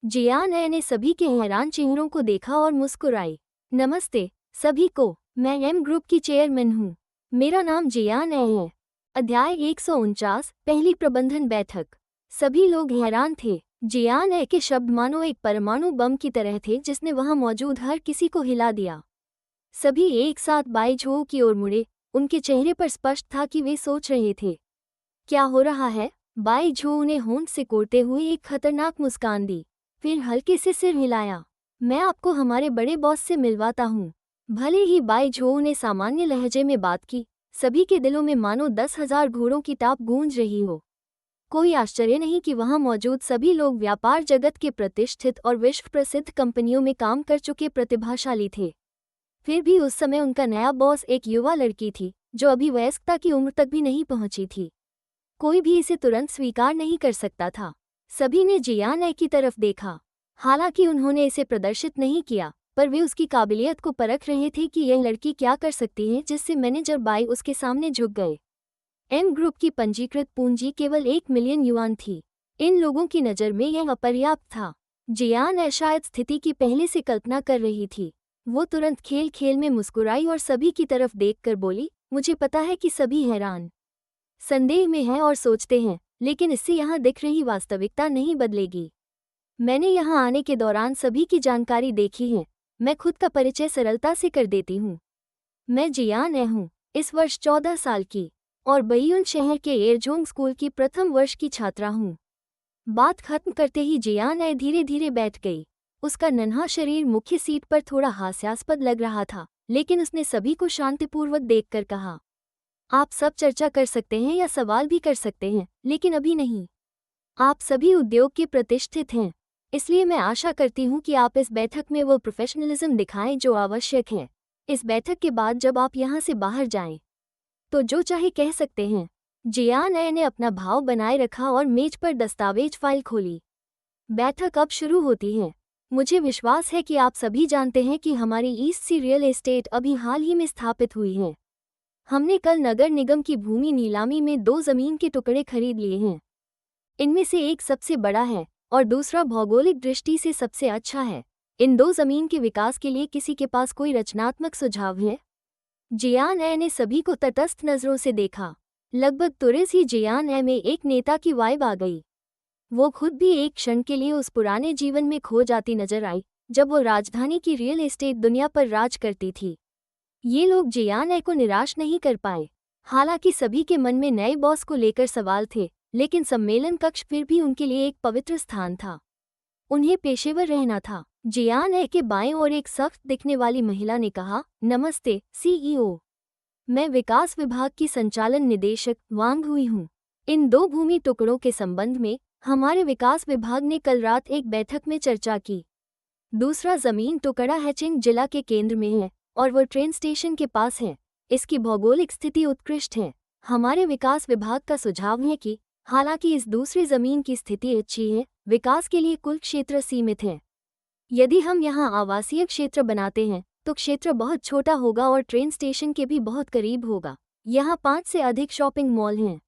जियान ए ने सभी के हैरान चेहरों को देखा और मुस्कुराई। नमस्ते सभी को, मैं एम ग्रुप की चेयरमैन हूँ। मेरा नाम जियान ए है। अध्याय 149 पहली प्रबंधन बैठक। सभी लोग हैरान थे। जियान ए के शब्द मानो एक परमाणु बम की तरह थे जिसने वहां मौजूद हर किसी को हिला दिया। सभी एक साथ बाई झो की ओर मुड़े। उनके चेहरे पर स्पष्ट था कि वे सोच रहे थे, क्या हो रहा है। बाई झो उन्हें होंठ सिकोड़ते हुए एक खतरनाक मुस्कान दी, फिर हल्के से सिर हिलाया। मैं आपको हमारे बड़े बॉस से मिलवाता हूँ। भले ही बाई झो ने सामान्य लहजे में बात की, सभी के दिलों में मानो 10,000 घोड़ों की टाप गूंज रही हो। कोई आश्चर्य नहीं कि वहां मौजूद सभी लोग व्यापार जगत के प्रतिष्ठित और विश्व प्रसिद्ध कंपनियों में काम कर चुके प्रतिभाशाली थे। फिर भी उस समय उनका नया बॉस एक युवा लड़की थी जो अभी वयस्कता की उम्र तक भी नहीं पहुंची थी। कोई भी इसे तुरंत स्वीकार नहीं कर सकता था। सभी ने जियान ए की तरफ देखा। हालांकि उन्होंने इसे प्रदर्शित नहीं किया, पर वे उसकी काबिलियत को परख रहे थे कि यह लड़की क्या कर सकती है, जिससे मैनेजर बाई उसके सामने झुक गए। एम ग्रुप की पंजीकृत पूंजी केवल 1 मिलियन युआन थी। इन लोगों की नज़र में यह अपर्याप्त था। जियान ए शायद स्थिति की पहले से कल्पना कर रही थी। वो तुरंत खेल खेल में मुस्कुराई और सभी की तरफ देखकर बोली, मुझे पता है कि सभी हैरान संदेह में हैं और सोचते हैं, लेकिन इससे यहाँ दिख रही वास्तविकता नहीं बदलेगी। मैंने यहाँ आने के दौरान सभी की जानकारी देखी है। मैं खुद का परिचय सरलता से कर देती हूँ। मैं जियान ए हूँ, इस वर्ष 14 साल की, और बइयुन शहर के एयरजोंग स्कूल की प्रथम वर्ष की छात्रा हूँ। बात खत्म करते ही जियान ए धीरे धीरे बैठ गई। उसका नन्हा शरीर मुख्य सीट पर थोड़ा हास्यास्पद लग रहा था, लेकिन उसने सभी को शांतिपूर्वक देखकर कहा, आप सब चर्चा कर सकते हैं या सवाल भी कर सकते हैं, लेकिन अभी नहीं। आप सभी उद्योग के प्रतिष्ठित हैं, इसलिए मैं आशा करती हूँ कि आप इस बैठक में वो प्रोफेशनलिज्म दिखाएं जो आवश्यक है। इस बैठक के बाद जब आप यहाँ से बाहर जाएं, तो जो चाहे कह सकते हैं। जियान ए ने अपना भाव बनाए रखा और मेज पर दस्तावेज फाइल खोली। बैठक अब शुरू होती है। मुझे विश्वास है कि आप सभी जानते हैं कि हमारी ईस्ट सी रियल एस्टेट अभी हाल ही में स्थापित हुई है। हमने कल नगर निगम की भूमि नीलामी में 2 जमीन के टुकड़े खरीद लिए हैं। इनमें से एक सबसे बड़ा है और दूसरा भौगोलिक दृष्टि से सबसे अच्छा है। इन 2 जमीन के विकास के लिए किसी के पास कोई रचनात्मक सुझाव है? जियान ए ने सभी को तटस्थ नजरों से देखा। लगभग तुरंत ही जियान ए में एक नेता की वाइब आ गई। वो खुद भी एक क्षण के लिए उस पुराने जीवन में खो जाती नजर आई जब वो राजधानी की रियल एस्टेट दुनिया पर राज करती थी। ये लोग जियान ए को निराश नहीं कर पाए। हालांकि सभी के मन में नए बॉस को लेकर सवाल थे, लेकिन सम्मेलन कक्ष फिर भी उनके लिए एक पवित्र स्थान था। उन्हें पेशेवर रहना था। जियान ए के बाएं ओर एक सख्त दिखने वाली महिला ने कहा, नमस्ते सीईओ। मैं विकास विभाग की संचालन निदेशक वांग हुई हूँ। इन 2 भूमि टुकड़ों के संबंध में हमारे विकास विभाग ने कल रात एक बैठक में चर्चा की। दूसरा जमीन टुकड़ा हैचिंग जिला के केंद्र में है और वो ट्रेन स्टेशन के पास है। इसकी भौगोलिक स्थिति उत्कृष्ट है। हमारे विकास विभाग का सुझाव है कि हालांकि इस दूसरी जमीन की स्थिति अच्छी है, विकास के लिए कुल क्षेत्र सीमित है। यदि हम यहाँ आवासीय क्षेत्र बनाते हैं तो क्षेत्र बहुत छोटा होगा और ट्रेन स्टेशन के भी बहुत करीब होगा। यहाँ 5 से अधिक शॉपिंग मॉल हैं।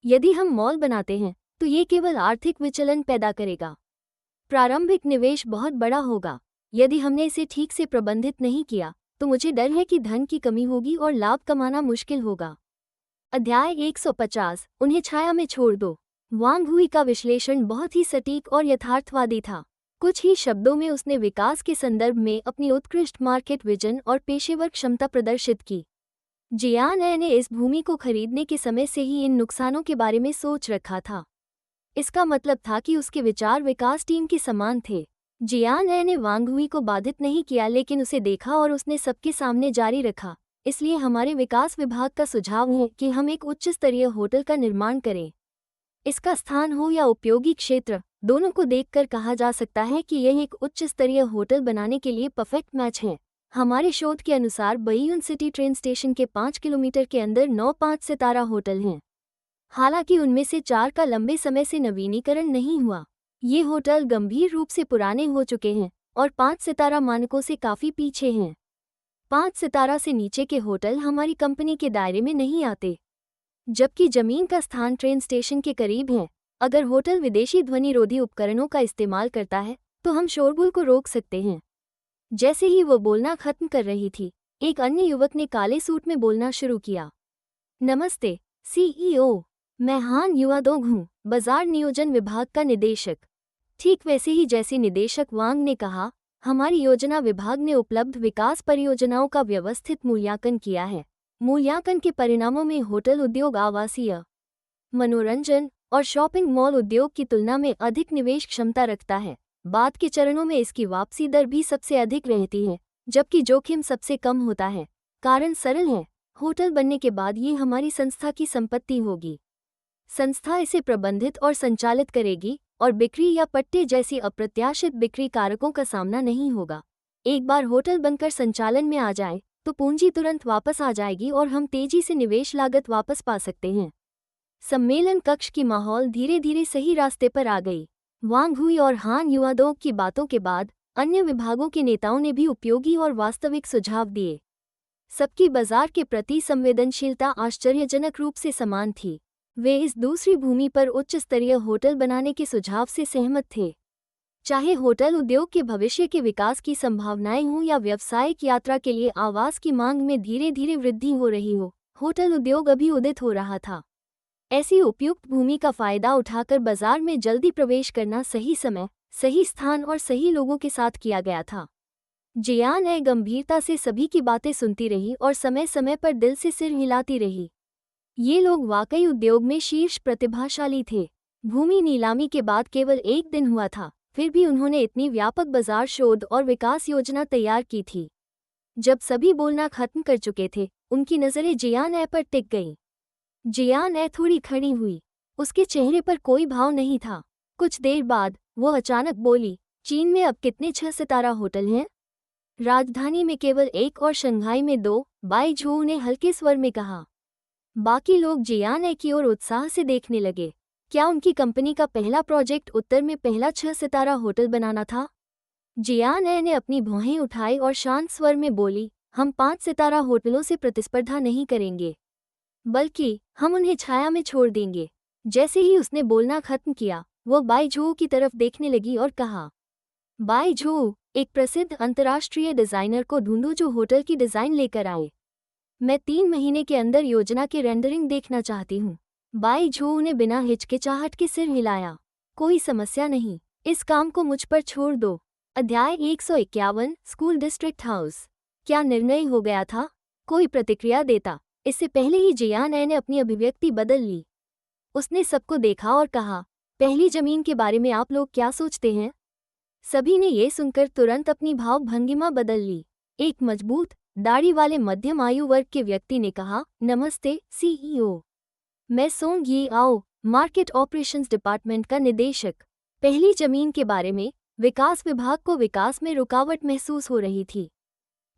यदि हम मॉल बनाते हैं तो ये केवल आर्थिक विचलन पैदा करेगा। प्रारंभिक निवेश बहुत बड़ा होगा। यदि हमने इसे ठीक से प्रबंधित नहीं किया तो मुझे डर है कि धन की कमी होगी और लाभ कमाना मुश्किल होगा। अध्याय 150 उन्हें छाया में छोड़ दो। वांग हुई का विश्लेषण बहुत ही सटीक और यथार्थवादी था। कुछ ही शब्दों में उसने विकास के संदर्भ में अपनी उत्कृष्ट मार्केट विजन और पेशेवर क्षमता प्रदर्शित की। जियान ए ने इस भूमि को खरीदने के समय से ही इन नुकसानों के बारे में सोच रखा था। इसका मतलब था कि उसके विचार विकास टीम के समान थे। जियान ए ने वांग हुई को बाधित नहीं किया, लेकिन उसे देखा और उसने सबके सामने जारी रखा, इसलिए हमारे विकास विभाग का सुझाव है कि हम एक उच्च स्तरीय होटल का निर्माण करें। इसका स्थान हो या उपयोगी क्षेत्र, दोनों को देखकर कहा जा सकता है कि यह एक उच्च स्तरीय होटल बनाने के लिए परफेक्ट मैच है। हमारे शोध के अनुसार बइयुन सिटी ट्रेन स्टेशन के 5 किलोमीटर के अंदर 9 5 सितारा होटल हैं। हालांकि उनमें से 4 का लंबे समय से नवीनीकरण नहीं हुआ। ये होटल गंभीर रूप से पुराने हो चुके हैं और 5 सितारा मानकों से काफ़ी पीछे हैं। 5 सितारा से नीचे के होटल हमारी कंपनी के दायरे में नहीं आते। जबकि जमीन का स्थान ट्रेन स्टेशन के करीब है। अगर होटल विदेशी ध्वनिरोधी उपकरणों का इस्तेमाल करता है तो हम शोरगुल को रोक सकते हैं। जैसे ही वो बोलना खत्म कर रही थी, एक अन्य युवक ने काले सूट में बोलना शुरू किया। नमस्ते CEO। मैं हान युआदोंग हूँ, बाजार नियोजन विभाग का निदेशक। ठीक वैसे ही जैसे निदेशक वांग ने कहा, हमारी योजना विभाग ने उपलब्ध विकास परियोजनाओं का व्यवस्थित मूल्यांकन किया है। मूल्यांकन के परिणामों में होटल उद्योग, आवासीय, मनोरंजन और शॉपिंग मॉल उद्योग की तुलना में अधिक निवेश क्षमता रखता है। बाद के चरणों में इसकी वापसी दर भी सबसे अधिक रहती है, जबकि जोखिम सबसे कम होता है। कारण सरल है, होटल बनने के बाद ये हमारी संस्था की संपत्ति होगी। संस्था इसे प्रबंधित और संचालित करेगी और बिक्री या पट्टे जैसी अप्रत्याशित बिक्री कारकों का सामना नहीं होगा। एक बार होटल बनकर संचालन में आ जाए तो पूंजी तुरंत वापस आ जाएगी और हम तेजी से निवेश लागत वापस पा सकते हैं। सम्मेलन कक्ष की माहौल धीरे धीरे सही रास्ते पर आ गई। वांग हुई और हान युआदोंग की बातों के बाद अन्य विभागों के नेताओं ने भी उपयोगी और वास्तविक सुझाव दिए। सबकी बाजार के प्रति संवेदनशीलता आश्चर्यजनक रूप से समान थी। वे इस दूसरी भूमि पर उच्च स्तरीय होटल बनाने के सुझाव से सहमत थे। चाहे होटल उद्योग के भविष्य के विकास की संभावनाएं हों या व्यावसायिक यात्रा के लिए आवास की मांग में धीरे धीरे वृद्धि हो रही हो, होटल उद्योग अभी उदित हो रहा था। ऐसी उपयुक्त भूमि का फायदा उठाकर बाजार में जल्दी प्रवेश करना सही समय, सही स्थान और सही लोगों के साथ किया गया था। जियान गंभीरता से सभी की बातें सुनती रही और समय समय पर दिल से सिर हिलाती रही। ये लोग वाकई उद्योग में शीर्ष प्रतिभाशाली थे। भूमि नीलामी के बाद केवल एक दिन हुआ था, फिर भी उन्होंने इतनी व्यापक बाजार शोध और विकास योजना तैयार की थी। जब सभी बोलना खत्म कर चुके थे, उनकी नज़रें जियान पर टिक गईं। जियान थोड़ी खड़ी हुई, उसके चेहरे पर कोई भाव नहीं था। कुछ देर बाद वो अचानक बोली, चीन में अब कितने 6 सितारा होटल हैं? राजधानी में केवल 1 और शंघाई में 2, बाई झू ने हल्के स्वर में कहा। बाकी लोग जियान की ओर उत्साह से देखने लगे। क्या उनकी कंपनी का पहला प्रोजेक्ट उत्तर में पहला 6 सितारा होटल बनाना था? जियान ने अपनी भौहें उठाई और शांत स्वर में बोली, हम 5 सितारा होटलों से प्रतिस्पर्धा नहीं करेंगे, बल्कि हम उन्हें छाया में छोड़ देंगे। जैसे ही उसने बोलना खत्म किया, वो बाई झू की तरफ देखने लगी और कहा, बाई झू, एक प्रसिद्ध अंतर्राष्ट्रीय डिजाइनर को ढूंढो जो होटल की डिजाइन लेकर आए। मैं 3 महीने के अंदर योजना के रेंडरिंग देखना चाहती हूँ। बाई झू ने बिना हिचकिचाहट के सिर हिलाया। कोई समस्या नहीं, इस काम को मुझ पर छोड़ दो। अध्याय 151 स्कूल डिस्ट्रिक्ट हाउस। क्या निर्णय हो गया था? कोई प्रतिक्रिया देता इससे पहले ही जियान ने अपनी अभिव्यक्ति बदल ली। उसने सबको देखा और कहा, पहली जमीन के बारे में आप लोग क्या सोचते हैं? सभी ने ये सुनकर तुरंत अपनी भाव भंगिमा बदल ली। एक मजबूत, दाढ़ी वाले मध्यम आयु वर्ग के व्यक्ति ने कहा, नमस्ते CEO, मैं सोंग यी आओ, मार्केट ऑपरेशंस डिपार्टमेंट का निदेशक। पहली जमीन के बारे में विकास विभाग को विकास में रुकावट महसूस हो रही थी,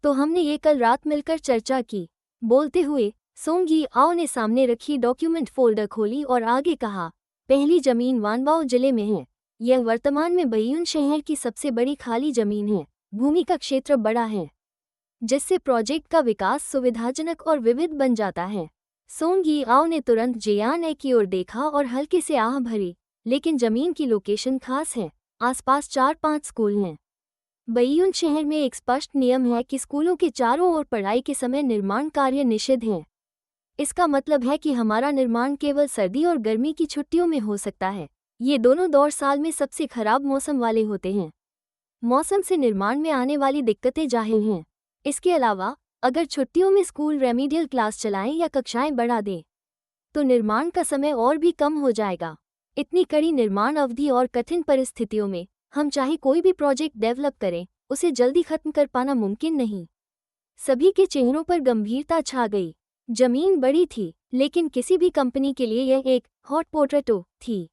तो हमने ये कल रात मिलकर चर्चा की। बोलते हुए सोंग यी आओ ने सामने रखी डॉक्यूमेंट फोल्डर खोली और आगे कहा, पहली जमीन वानबाओ जिले में है। यह वर्तमान में बइयुन शहर की सबसे बड़ी खाली जमीन है। भूमि का क्षेत्र बड़ा है, जिससे प्रोजेक्ट का विकास सुविधाजनक और विविध बन जाता है। सोंग यी आओ ने तुरंत जियान की ओर देखा और हल्के से आह भरी, लेकिन जमीन की लोकेशन खास है। आसपास 4-5 स्कूल हैं। बइयुन शहर में एक स्पष्ट नियम है कि स्कूलों के चारों ओर पढ़ाई के समय निर्माण कार्य निषिद्ध हैं। इसका मतलब है कि हमारा निर्माण केवल सर्दी और गर्मी की छुट्टियों में हो सकता है। ये दोनों दौर साल में सबसे खराब मौसम वाले होते हैं। मौसम से निर्माण में आने वाली दिक्कतें जाहिर हैं। इसके अलावा अगर छुट्टियों में स्कूल रेमीडियल क्लास चलाएं या कक्षाएं बढ़ा दें, तो निर्माण का समय और भी कम हो जाएगा। इतनी कड़ी निर्माण अवधि और कठिन परिस्थितियों में हम चाहे कोई भी प्रोजेक्ट डेवलप करें, उसे जल्दी खत्म कर पाना मुमकिन नहीं। सभी के चेहरों पर गंभीरता छा गई। जमीन बड़ी थी, लेकिन किसी भी कंपनी के लिए यह एक हॉट पोटैटो थी।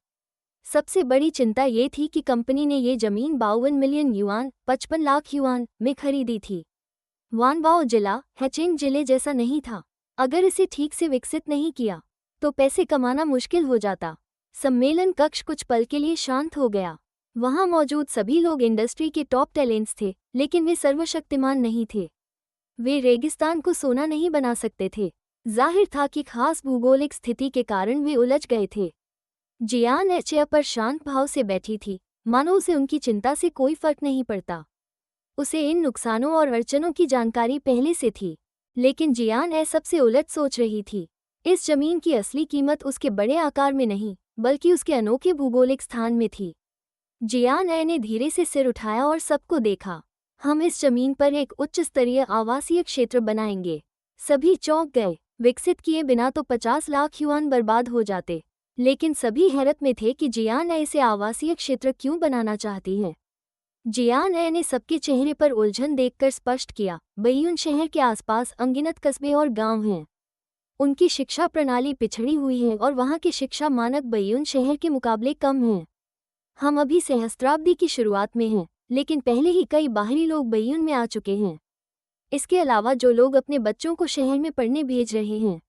सबसे बड़ी चिंता ये थी कि कंपनी ने ये जमीन 52 मिलियन युआन 55 लाख युआन में खरीदी थी। वानबाओ जिला हेचिंग जिले जैसा नहीं था। अगर इसे ठीक से विकसित नहीं किया तो पैसे कमाना मुश्किल हो जाता। सम्मेलन कक्ष कुछ पल के लिए शांत हो गया। वहां मौजूद सभी लोग इंडस्ट्री के टॉप टैलेंट्स थे, लेकिन वे सर्वशक्तिमान नहीं थे। वे रेगिस्तान को सोना नहीं बना सकते थे। जाहिर था कि खास भूगोलिक स्थिति के कारण वे उलझ गए थे। जियान चेयर पर शांत भाव से बैठी थी, मानो उसे उनकी चिंता से कोई फर्क नहीं पड़ता। उसे इन नुकसानों और अड़चनों की जानकारी पहले से थी, लेकिन जियान सबसे उलट सोच रही थी। इस जमीन की असली कीमत उसके बड़े आकार में नहीं बल्कि उसके अनोखे भूगोलिक स्थान में थी। जियान ने धीरे से सिर उठाया और सबको देखा। हम इस जमीन पर एक उच्च स्तरीय आवासीय क्षेत्र बनाएंगे। सभी चौंक गए। विकसित किए बिना तो 50 लाख युआन बर्बाद हो जाते, लेकिन सभी हैरत में थे कि जियान इसे आवासीय क्षेत्र क्यों बनाना चाहती हैं। जियान ने सबके चेहरे पर उलझन देखकर स्पष्ट किया, बैयून शहर के आसपास अनगिनत कस्बे और गांव हैं। उनकी शिक्षा प्रणाली पिछड़ी हुई है और वहाँ के शिक्षा मानक बैयून शहर के मुकाबले कम हैं। हम अभी सहस्त्राब्दी की शुरुआत में हैं, लेकिन पहले ही कई बाहरी लोग बैयून में आ चुके हैं। इसके अलावा जो लोग अपने बच्चों को शहर में पढ़ने भेज रहे हैं,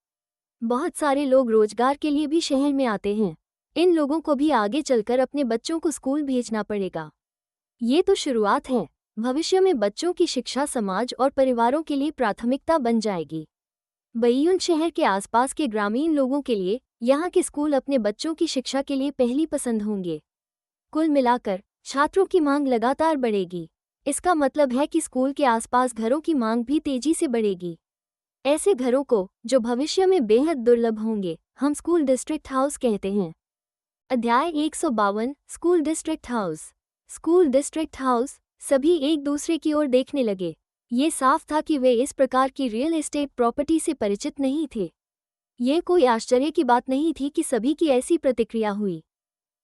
बहुत सारे लोग रोजगार के लिए भी शहर में आते हैं। इन लोगों को भी आगे चलकर अपने बच्चों को स्कूल भेजना पड़ेगा। ये तो शुरुआत है। भविष्य में बच्चों की शिक्षा समाज और परिवारों के लिए प्राथमिकता बन जाएगी। बैयून शहर के आसपास के ग्रामीण लोगों के लिए यहाँ के स्कूल अपने बच्चों की शिक्षा के लिए पहली पसंद होंगे। कुल मिलाकर छात्रों की मांग लगातार बढ़ेगी। इसका मतलब है कि स्कूल के आसपास घरों की मांग भी तेजी से बढ़ेगी। ऐसे घरों को, जो भविष्य में बेहद दुर्लभ होंगे, हम स्कूल डिस्ट्रिक्ट हाउस कहते हैं। अध्याय 152 school district house. School district house. सभी एक दूसरे की ओर देखने लगे। ये साफ था कि वे इस प्रकार की रियल एस्टेट प्रॉपर्टी से परिचित नहीं थे। ये कोई आश्चर्य की बात नहीं थी कि सभी की ऐसी प्रतिक्रिया हुई।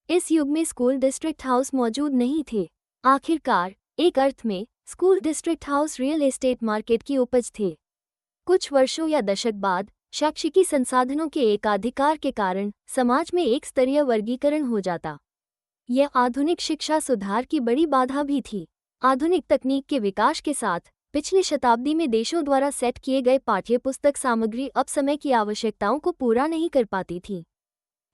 इस युग में स्कूल डिस्ट्रिक्ट हाउस मौजूद नहीं थे। आखिरकार एक अर्थ में school district house real estate market की उपज थे। कुछ वर्षों या दशक बाद शैक्षिकी संसाधनों के एकाधिकार के कारण समाज में एक स्तरीय वर्गीकरण हो जाता। यह आधुनिक शिक्षा सुधार की बड़ी बाधा भी थी। आधुनिक तकनीक के विकास के साथ पिछली शताब्दी में देशों द्वारा सेट किए गए पाठ्यपुस्तक सामग्री अब समय की आवश्यकताओं को पूरा नहीं कर पाती थी।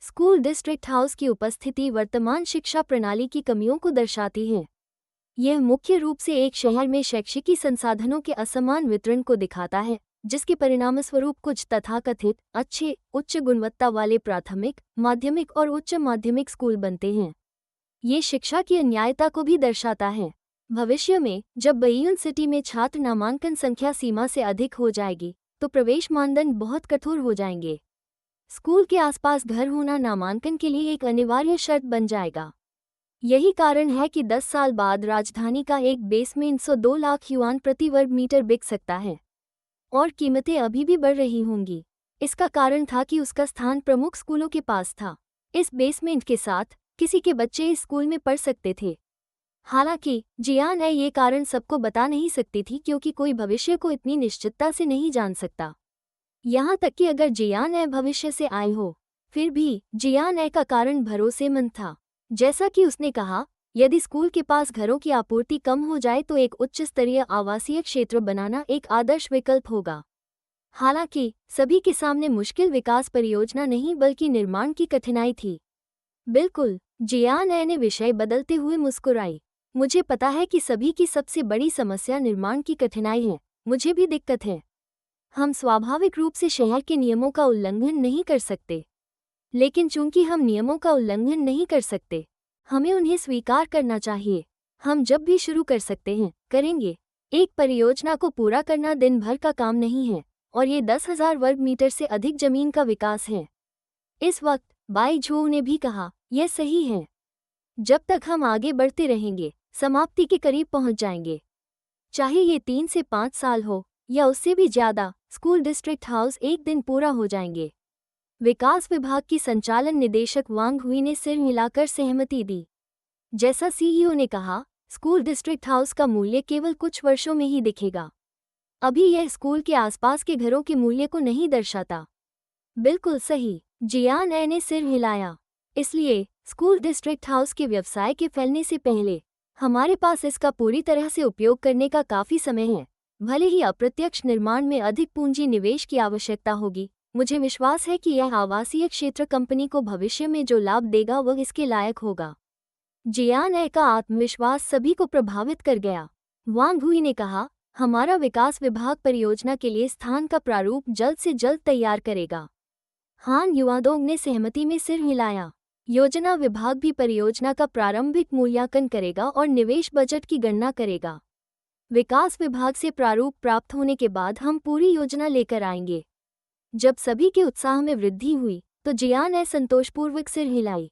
स्कूल डिस्ट्रिक्ट हाउस की उपस्थिति वर्तमान शिक्षा प्रणाली की कमियों को दर्शाती है। यह मुख्य रूप से एक शहर में शैक्षिकी संसाधनों के असमान वितरण को दिखाता है, जिसके परिणामस्वरूप कुछ तथाकथित अच्छे उच्च गुणवत्ता वाले प्राथमिक, माध्यमिक और उच्च माध्यमिक स्कूल बनते हैं। ये शिक्षा की अन्यायता को भी दर्शाता है। भविष्य में जब बैयून सिटी में छात्र नामांकन संख्या सीमा से अधिक हो जाएगी, तो प्रवेश मानदंड बहुत कठोर हो जाएंगे। स्कूल के आसपास घर होना नामांकन के लिए एक अनिवार्य शर्त बन जाएगा। यही कारण है कि 10 साल बाद राजधानी का एक बेसमेंट 102 लाख युआन प्रति वर्ग मीटर बिक सकता है, और कीमतें अभी भी बढ़ रही होंगी। इसका कारण था कि उसका स्थान प्रमुख स्कूलों के पास था। इस बेसमेंट के साथ किसी के बच्चे इस स्कूल में पढ़ सकते थे। हालांकि जियान ये कारण सबको बता नहीं सकती थी, क्योंकि कोई भविष्य को इतनी निश्चितता से नहीं जान सकता। यहाँ तक कि अगर जियान भविष्य से आए हो, फिर भी जियान का कारण भरोसेमंद था। जैसा कि उसने कहा, यदि स्कूल के पास घरों की आपूर्ति कम हो जाए तो एक उच्च स्तरीय आवासीय क्षेत्र बनाना एक आदर्श विकल्प होगा। हालांकि सभी के सामने मुश्किल विकास परियोजना नहीं बल्कि निर्माण की कठिनाई थी। बिल्कुल, जियान ने विषय बदलते हुए मुस्कुराई। मुझे पता है कि सभी की सबसे बड़ी समस्या निर्माण की कठिनाई है। मुझे भी दिक्कत है। हम स्वाभाविक रूप से शहर के नियमों का उल्लंघन नहीं कर सकते, लेकिन चूंकि हम नियमों का उल्लंघन नहीं कर सकते, हमें उन्हें स्वीकार करना चाहिए। हम जब भी शुरू कर सकते हैं, करेंगे। एक परियोजना को पूरा करना दिन भर का काम नहीं है, और ये 10,000 वर्ग मीटर से अधिक जमीन का विकास है। इस वक्त बाई झोउ ने भी कहा, यह सही है। जब तक हम आगे बढ़ते रहेंगे, समाप्ति के करीब पहुंच जाएंगे। चाहे ये 3 से 5 साल हो या उससे भी ज्यादा, स्कूल डिस्ट्रिक्ट हाउस एक दिन पूरा हो जाएंगे। विकास विभाग की संचालन निदेशक वांग हुई ने सिर हिलाकर सहमति दी। जैसा सीईओ ने कहा, स्कूल डिस्ट्रिक्ट हाउस का मूल्य केवल कुछ वर्षों में ही दिखेगा। अभी यह स्कूल के आसपास के घरों के मूल्य को नहीं दर्शाता। बिल्कुल सही, जियान ने सिर हिलाया। इसलिए स्कूल डिस्ट्रिक्ट हाउस के व्यवसाय के फैलने से पहले हमारे पास इसका पूरी तरह से उपयोग करने का काफी समय है। भले ही अप्रत्यक्ष निर्माण में अधिक पूंजी निवेश की आवश्यकता होगी, मुझे विश्वास है कि यह आवासीय क्षेत्र कंपनी को भविष्य में जो लाभ देगा वह इसके लायक होगा। जियान का आत्मविश्वास सभी को प्रभावित कर गया। वांग हुई ने कहा, हमारा विकास विभाग परियोजना के लिए स्थान का प्रारूप जल्द से जल्द तैयार करेगा। हान युआदोंग ने सहमति में सिर हिलाया। योजना विभाग भी परियोजना का प्रारंभिक मूल्यांकन करेगा और निवेश बजट की गणना करेगा। विकास विभाग से प्रारूप प्राप्त होने के बाद हम पूरी योजना लेकर आएंगे। जब सभी के उत्साह में वृद्धि हुई तो जियान ने संतोषपूर्वक सिर हिलाई।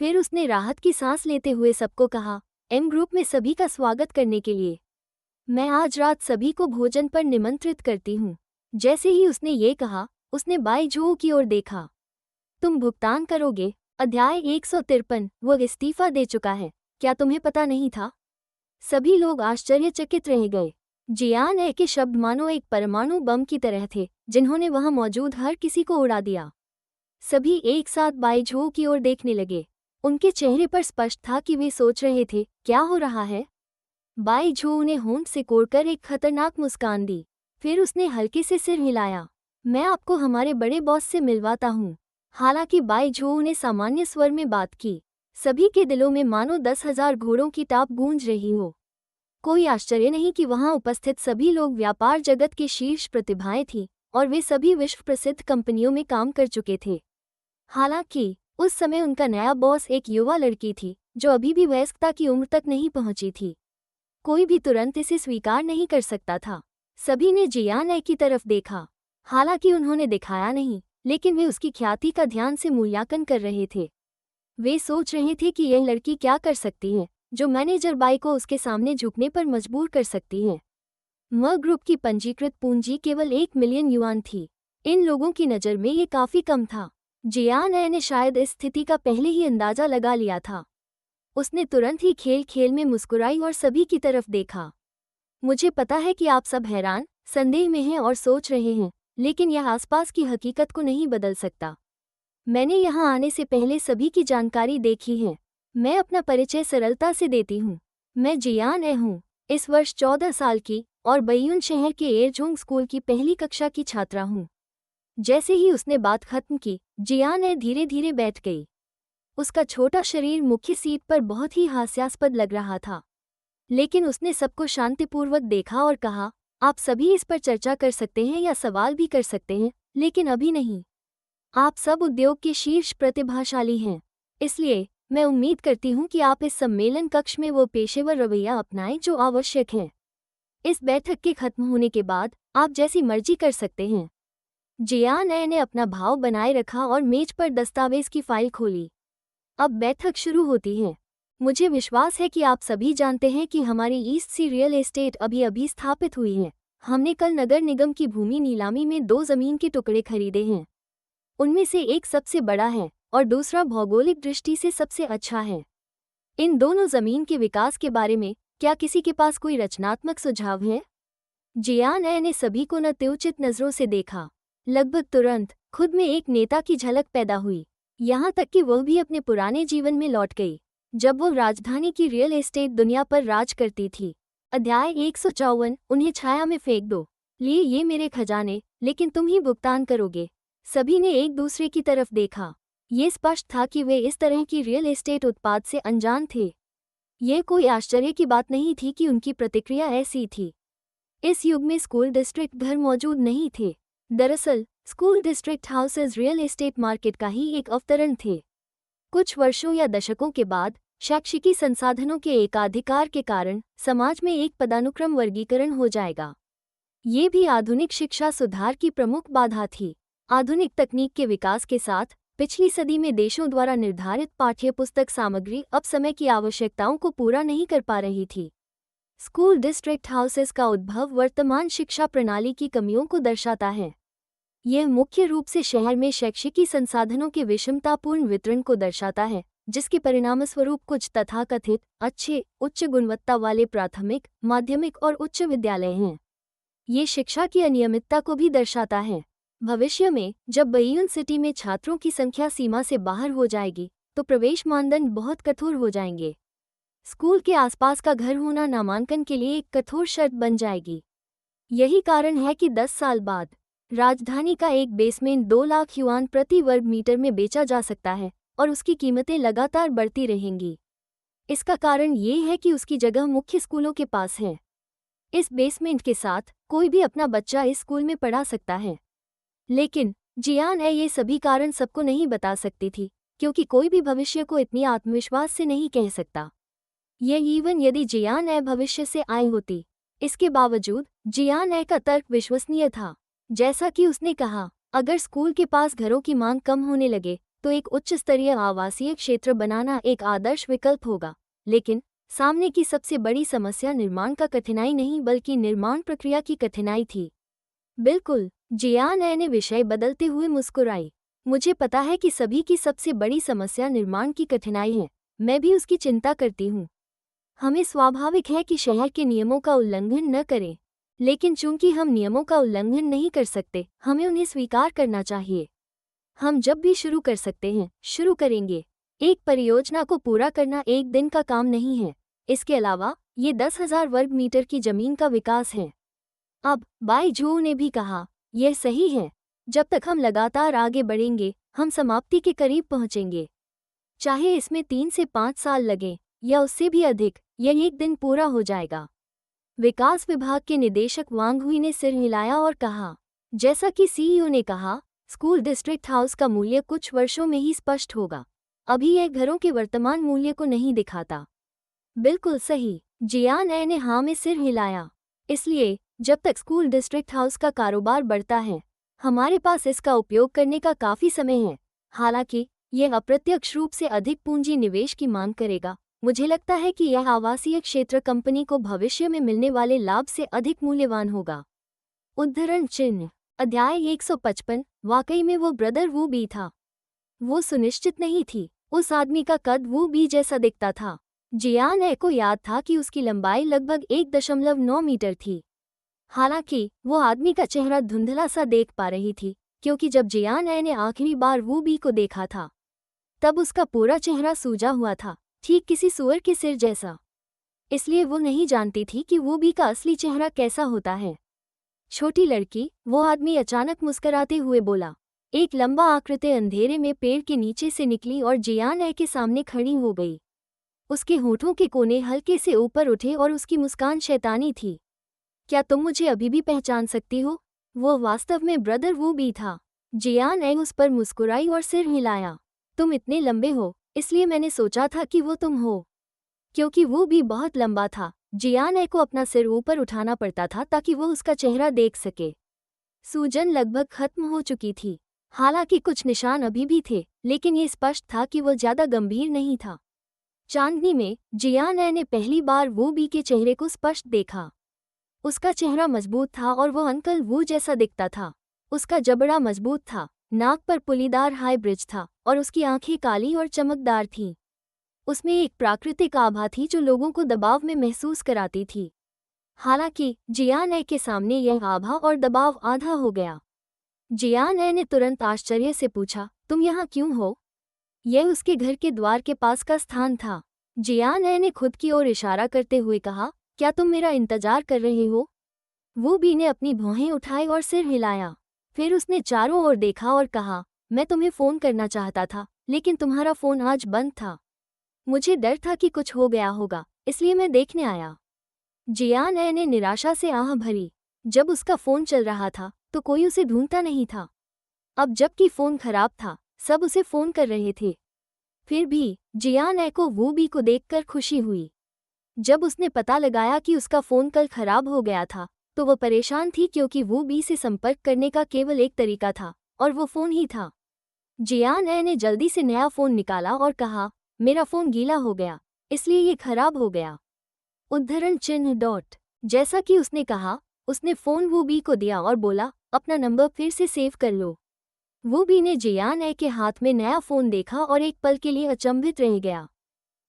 फिर उसने राहत की सांस लेते हुए सबको कहा, एम ग्रुप में सभी का स्वागत करने के लिए मैं आज रात सभी को भोजन पर निमंत्रित करती हूँ। जैसे ही उसने ये कहा, उसने बाई जो की ओर देखा। तुम भुगतान करोगे? अध्याय 153। वो इस्तीफा दे चुका है, क्या तुम्हें पता नहीं था? सभी लोग आश्चर्यचकित रह गए। जियान ए के शब्द मानो एक परमाणु बम की तरह थे, जिन्होंने वहां मौजूद हर किसी को उड़ा दिया। सभी एक साथ बाई झो की ओर देखने लगे। उनके चेहरे पर स्पष्ट था कि वे सोच रहे थे, क्या हो रहा है? बाई झो ने होंठ से कोड़कर एक खतरनाक मुस्कान दी। फिर उसने हल्के से सिर हिलाया। मैं आपको हमारे बड़े बॉस से मिलवाता हूँ। हालांकि बाई झो ने सामान्य स्वर में बात की, सभी के दिलों में मानो 10,000 घोड़ों की टाप गूंज रही हो। कोई आश्चर्य नहीं कि वहां उपस्थित सभी लोग व्यापार जगत के शीर्ष प्रतिभाएं थीं और वे सभी विश्व प्रसिद्ध कंपनियों में काम कर चुके थे। हालांकि उस समय उनका नया बॉस एक युवा लड़की थी जो अभी भी वयस्कता की उम्र तक नहीं पहुंची थी। कोई भी तुरंत इसे स्वीकार नहीं कर सकता था। सभी ने जियान ए की तरफ देखा। हालांकि उन्होंने दिखाया नहीं, लेकिन वे उसकी ख्याति का ध्यान से मूल्यांकन कर रहे थे। वे सोच रहे थे कि यह लड़की क्या कर सकती है जो मैनेजर बाई को उसके सामने झुकने पर मजबूर कर सकती है। म ग्रुप की पंजीकृत पूंजी केवल 1 मिलियन युआन थी। इन लोगों की नज़र में ये काफ़ी कम था। जियान ए ने शायद इस स्थिति का पहले ही अंदाजा लगा लिया था। उसने तुरंत ही खेल खेल में मुस्कुराई और सभी की तरफ देखा। मुझे पता है कि आप सब हैरान, संदेह में हैं और सोच रहे हैं, लेकिन यह आसपास की हकीकत को नहीं बदल सकता। मैंने यहाँ आने से पहले सभी की जानकारी देखी है। मैं अपना परिचय सरलता से देती हूँ। मैं जियान ए हूँ, इस वर्ष 14 साल की और बैयून शहर के एयरजोंग स्कूल की पहली कक्षा की छात्रा हूँ। जैसे ही उसने बात खत्म की, जियान ए धीरे धीरे बैठ गई। उसका छोटा शरीर मुख्य सीट पर बहुत ही हास्यास्पद लग रहा था, लेकिन उसने सबको शांतिपूर्वक देखा और कहा, आप सभी इस पर चर्चा कर सकते हैं या सवाल भी कर सकते हैं, लेकिन अभी नहीं। आप सब उद्योग के शीर्ष प्रतिभाशाली हैं, इसलिए मैं उम्मीद करती हूँ कि आप इस सम्मेलन कक्ष में वो पेशेवर रवैया अपनाएं जो आवश्यक है। इस बैठक के खत्म होने के बाद आप जैसी मर्जी कर सकते हैं। जियान ए ने अपना भाव बनाए रखा और मेज पर दस्तावेज की फाइल खोली। अब बैठक शुरू होती है। मुझे विश्वास है कि आप सभी जानते हैं कि हमारी ईस्ट सी रियल एस्टेट अभी स्थापित हुई है। हमने कल नगर निगम की भूमि नीलामी में 2 जमीन के टुकड़े खरीदे हैं। उनमें से एक सबसे बड़ा है और दूसरा भौगोलिक दृष्टि से सबसे अच्छा है। इन दोनों जमीन के विकास के बारे में क्या किसी के पास कोई रचनात्मक सुझाव है? जियान ए ने सभी को नत्योचित नजरों से देखा। लगभग तुरंत खुद में एक नेता की झलक पैदा हुई, यहाँ तक कि वह भी अपने पुराने जीवन में लौट गई, जब वो राजधानी की रियल एस्टेट दुनिया पर राज करती थी। अध्याय 154। उन्हें छाया में फेंक दो। लिए ये मेरे खजाने, लेकिन तुम ही भुगतान करोगे। सभी ने एक दूसरे की तरफ देखा। ये स्पष्ट था कि वे इस तरह की रियल एस्टेट उत्पाद से अनजान थे। यह कोई आश्चर्य की बात नहीं थी कि उनकी प्रतिक्रिया ऐसी थी। इस युग में स्कूल डिस्ट्रिक्ट घर मौजूद नहीं थे। दरअसल school district houses real estate market का ही एक अवतरण थे। कुछ वर्षों या दशकों के बाद शैक्षिकी संसाधनों के एकाधिकार के कारण समाज में एक पदानुक्रम वर्गीकरण हो जाएगा। ये भी आधुनिक शिक्षा सुधार की प्रमुख बाधा थी। आधुनिक तकनीक के विकास के साथ पिछली सदी में देशों द्वारा निर्धारित पाठ्यपुस्तक सामग्री अब समय की आवश्यकताओं को पूरा नहीं कर पा रही थी। स्कूल डिस्ट्रिक्ट हाउसेस का उद्भव वर्तमान शिक्षा प्रणाली की कमियों को दर्शाता है। यह मुख्य रूप से शहर में शैक्षिकी संसाधनों के विषमतापूर्ण वितरण को दर्शाता है, जिसके परिणामस्वरूप कुछ तथाकथित अच्छे उच्च गुणवत्ता वाले प्राथमिक, माध्यमिक और उच्च विद्यालय हैं। ये शिक्षा की अनियमितता को भी दर्शाता है। भविष्य में जब बैयून सिटी में छात्रों की संख्या सीमा से बाहर हो जाएगी, तो प्रवेश मानदंड बहुत कठोर हो जाएंगे। स्कूल के आसपास का घर होना नामांकन के लिए एक कठोर शर्त बन जाएगी। यही कारण है कि 10 साल बाद राजधानी का एक बेसमेंट 2 लाख युआन प्रति वर्ग मीटर में बेचा जा सकता है और उसकी कीमतें लगातार बढ़ती रहेंगी। इसका कारण ये है कि उसकी जगह मुख्य स्कूलों के पास है। इस बेसमेंट के साथ कोई भी अपना बच्चा इस स्कूल में पढ़ा सकता है। लेकिन जियान ए ये सभी कारण सबको नहीं बता सकती थी, क्योंकि कोई भी भविष्य को इतनी आत्मविश्वास से नहीं कह सकता। यह इवन यदि जियान ए भविष्य से आई होती। इसके बावजूद जियान ए का तर्क विश्वसनीय था। जैसा कि उसने कहा, अगर स्कूल के पास घरों की मांग कम होने लगे तो एक उच्च स्तरीय आवासीय क्षेत्र बनाना एक आदर्श विकल्प होगा। लेकिन सामने की सबसे बड़ी समस्या निर्माण का कठिनाई नहीं बल्कि निर्माण प्रक्रिया की कठिनाई थी। बिल्कुल, जियान ने विषय बदलते हुए मुस्कुराई। मुझे पता है कि सभी की सबसे बड़ी समस्या निर्माण की कठिनाई है। मैं भी उसकी चिंता करती हूँ। हमें स्वाभाविक है कि शहर के नियमों का उल्लंघन न करें, लेकिन चूंकि हम नियमों का उल्लंघन नहीं कर सकते, हमें उन्हें स्वीकार करना चाहिए। हम जब भी शुरू कर सकते हैं, शुरू करेंगे। एक परियोजना को पूरा करना एक दिन का काम नहीं है। इसके अलावा ये 10,000 वर्ग मीटर की जमीन का विकास है। अब बाईजू ने भी कहा, यह सही है। जब तक हम लगातार आगे बढ़ेंगे, हम समाप्ति के करीब पहुंचेंगे। चाहे इसमें 3 से 5 साल लगें या उससे भी अधिक, यह एक दिन पूरा हो जाएगा। विकास विभाग के निदेशक वांग हुई ने सिर हिलाया और कहा, जैसा कि सीईओ ने कहा, स्कूल डिस्ट्रिक्ट हाउस का मूल्य कुछ वर्षों में ही स्पष्ट होगा। अभी यह घरों के वर्तमान मूल्य को नहीं दिखाता। बिल्कुल सही, जियान ने हाँ में सिर हिलाया। इसलिए जब तक स्कूल डिस्ट्रिक्ट हाउस का कारोबार बढ़ता है, हमारे पास इसका उपयोग करने का काफ़ी समय है। हालांकि यह अप्रत्यक्ष रूप से अधिक पूंजी निवेश की मांग करेगा। मुझे लगता है कि यह आवासीय क्षेत्र कंपनी को भविष्य में मिलने वाले लाभ से अधिक मूल्यवान होगा। उद्धरण चिन्ह। अध्याय 155। वाकई में वो ब्रदर वू बी था। वो सुनिश्चित नहीं थी। उस आदमी का कद वू बी जैसा दिखता था। जियान को याद था कि उसकी लंबाई लगभग 1.9 मीटर थी। हालांकि वो आदमी का चेहरा धुंधला सा देख पा रही थी, क्योंकि जब जियान ने आखिरी बार वू बी को देखा था, तब उसका पूरा चेहरा सूजा हुआ था, ठीक किसी सूअर के सिर जैसा। इसलिए वो नहीं जानती थी कि वू बी का असली चेहरा कैसा होता है। छोटी लड़की, वो आदमी अचानक मुस्कराते हुए बोला। एक लंबा आकृति अंधेरे में पेड़ के नीचे से निकली और जियान के सामने खड़ी हो गई। उसके होठों के कोने हल्के से ऊपर उठे और उसकी मुस्कान शैतानी थी। क्या तुम मुझे अभी भी पहचान सकती हो? वो वास्तव में ब्रदर वू बी था। जियान उस पर मुस्कुराई और सिर हिलाया। तुम इतने लंबे हो, इसलिए मैंने सोचा था कि वो तुम हो। क्योंकि वो भी बहुत लंबा था, जियान को अपना सिर ऊपर उठाना पड़ता था ताकि वो उसका चेहरा देख सके। सूजन लगभग खत्म हो चुकी थी। हालांकि कुछ निशान अभी भी थे, लेकिन ये स्पष्ट था कि वो ज्यादा गंभीर नहीं था। चांदनी में जियान ने पहली बार वू बी के चेहरे को स्पष्ट देखा। उसका चेहरा मजबूत था और वो अंकल वू जैसा दिखता था। उसका जबड़ा मजबूत था, नाक पर पुलीदार हाई ब्रिज था और उसकी आंखें काली और चमकदार थीं। उसमें एक प्राकृतिक आभा थी जो लोगों को दबाव में महसूस कराती थी। हालांकि जियान के सामने यह आभा और दबाव आधा हो गया। जियान ने तुरंत आश्चर्य से पूछा, तुम यहाँ क्यों हो? यह उसके घर के द्वार के पास का स्थान था। जियान ने खुद की ओर इशारा करते हुए कहा, क्या तुम मेरा इंतजार कर रहे हो? वो बी ने अपनी भौहें उठाई और सिर हिलाया। फिर उसने चारों ओर देखा और कहा, मैं तुम्हें फ़ोन करना चाहता था, लेकिन तुम्हारा फ़ोन आज बंद था। मुझे डर था कि कुछ हो गया होगा, इसलिए मैं देखने आया। जियान ने निराशा से आह भरी। जब उसका फ़ोन चल रहा था तो कोई उसे ढूंढता नहीं था। अब जबकि फ़ोन खराब था, सब उसे फ़ोन कर रहे थे। फिर भी जियान को वू बी को देखकर खुशी हुई। जब उसने पता लगाया कि उसका फ़ोन कल खराब हो गया था, तो वो परेशान थी क्योंकि वू बी से संपर्क करने का केवल एक तरीका था, और वो फ़ोन ही था। जियान ने जल्दी से नया फ़ोन निकाला और कहा, मेरा फ़ोन गीला हो गया, इसलिए ये खराब हो गया। उद्धरण चिन्ह डॉट। जैसा कि उसने कहा, उसने फ़ोन वू बी को दिया और बोला, अपना नंबर फिर से सेव कर लो। वू बी ने जियान के हाथ में नया फ़ोन देखा और एक पल के लिए अचंभित रह गया।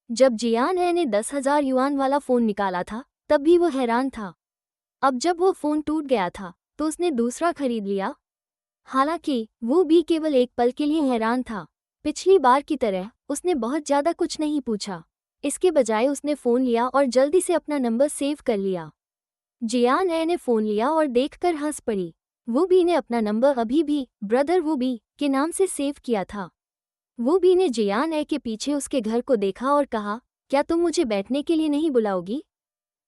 जब जियान ने 10,000 युआन वाला फ़ोन निकाला था, तब भी वो हैरान था। अब जब वो फ़ोन टूट गया था, तो उसने दूसरा खरीद लिया। हालांकि वो भी केवल एक पल के लिए हैरान था। पिछली बार की तरह उसने बहुत ज़्यादा कुछ नहीं पूछा। इसके बजाय उसने फ़ोन लिया और जल्दी से अपना नंबर सेव कर लिया। जियान ने फ़ोन लिया और देखकर हंस पड़ी। वो बी ने अपना नंबर अभी भी ब्रदर वो बी के नाम से सेव किया था। वो बी ने जियान के पीछे उसके घर को देखा और कहा, क्या तुम मुझे बैठने के लिए नहीं बुलाओगी?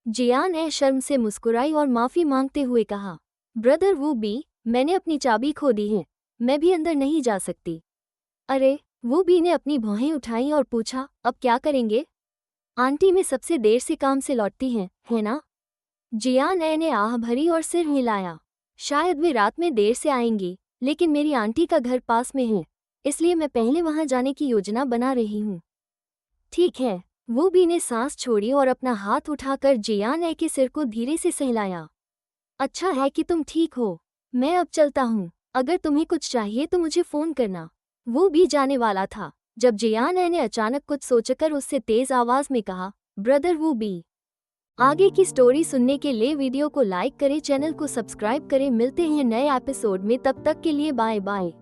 जियान शर्म से मुस्कुराई और माफ़ी मांगते हुए कहा, ब्रदर वो बी, मैंने अपनी चाबी खो दी है, मैं भी अंदर नहीं जा सकती। अरे, वो बी ने अपनी भौहें उठाई और पूछा, अब क्या करेंगे? आंटी में सबसे देर से काम से लौटती हैं, है ना? जियान ने आह भरी और सिर हिलाया। शायद वे रात में देर से आएंगी, लेकिन मेरी आंटी का घर पास में है, इसलिए मैं पहले वहां जाने की योजना बना रही हूँ। ठीक है। वो बी ने सांस छोड़ी और अपना हाथ उठाकर जियान ए के सिर को धीरे से सहलाया। अच्छा है कि तुम ठीक हो। मैं अब चलता हूँ। अगर तुम्हें कुछ चाहिए तो मुझे फोन करना। वो भी जाने वाला था जब जियान ए ने अचानक कुछ सोचकर उससे तेज आवाज में कहा, ब्रदर वो बी। आगे की स्टोरी सुनने के लिए वीडियो को लाइक करें, चैनल को सब्सक्राइब करें। मिलते हैं नए एपिसोड में, तब तक के लिए बाय बाय।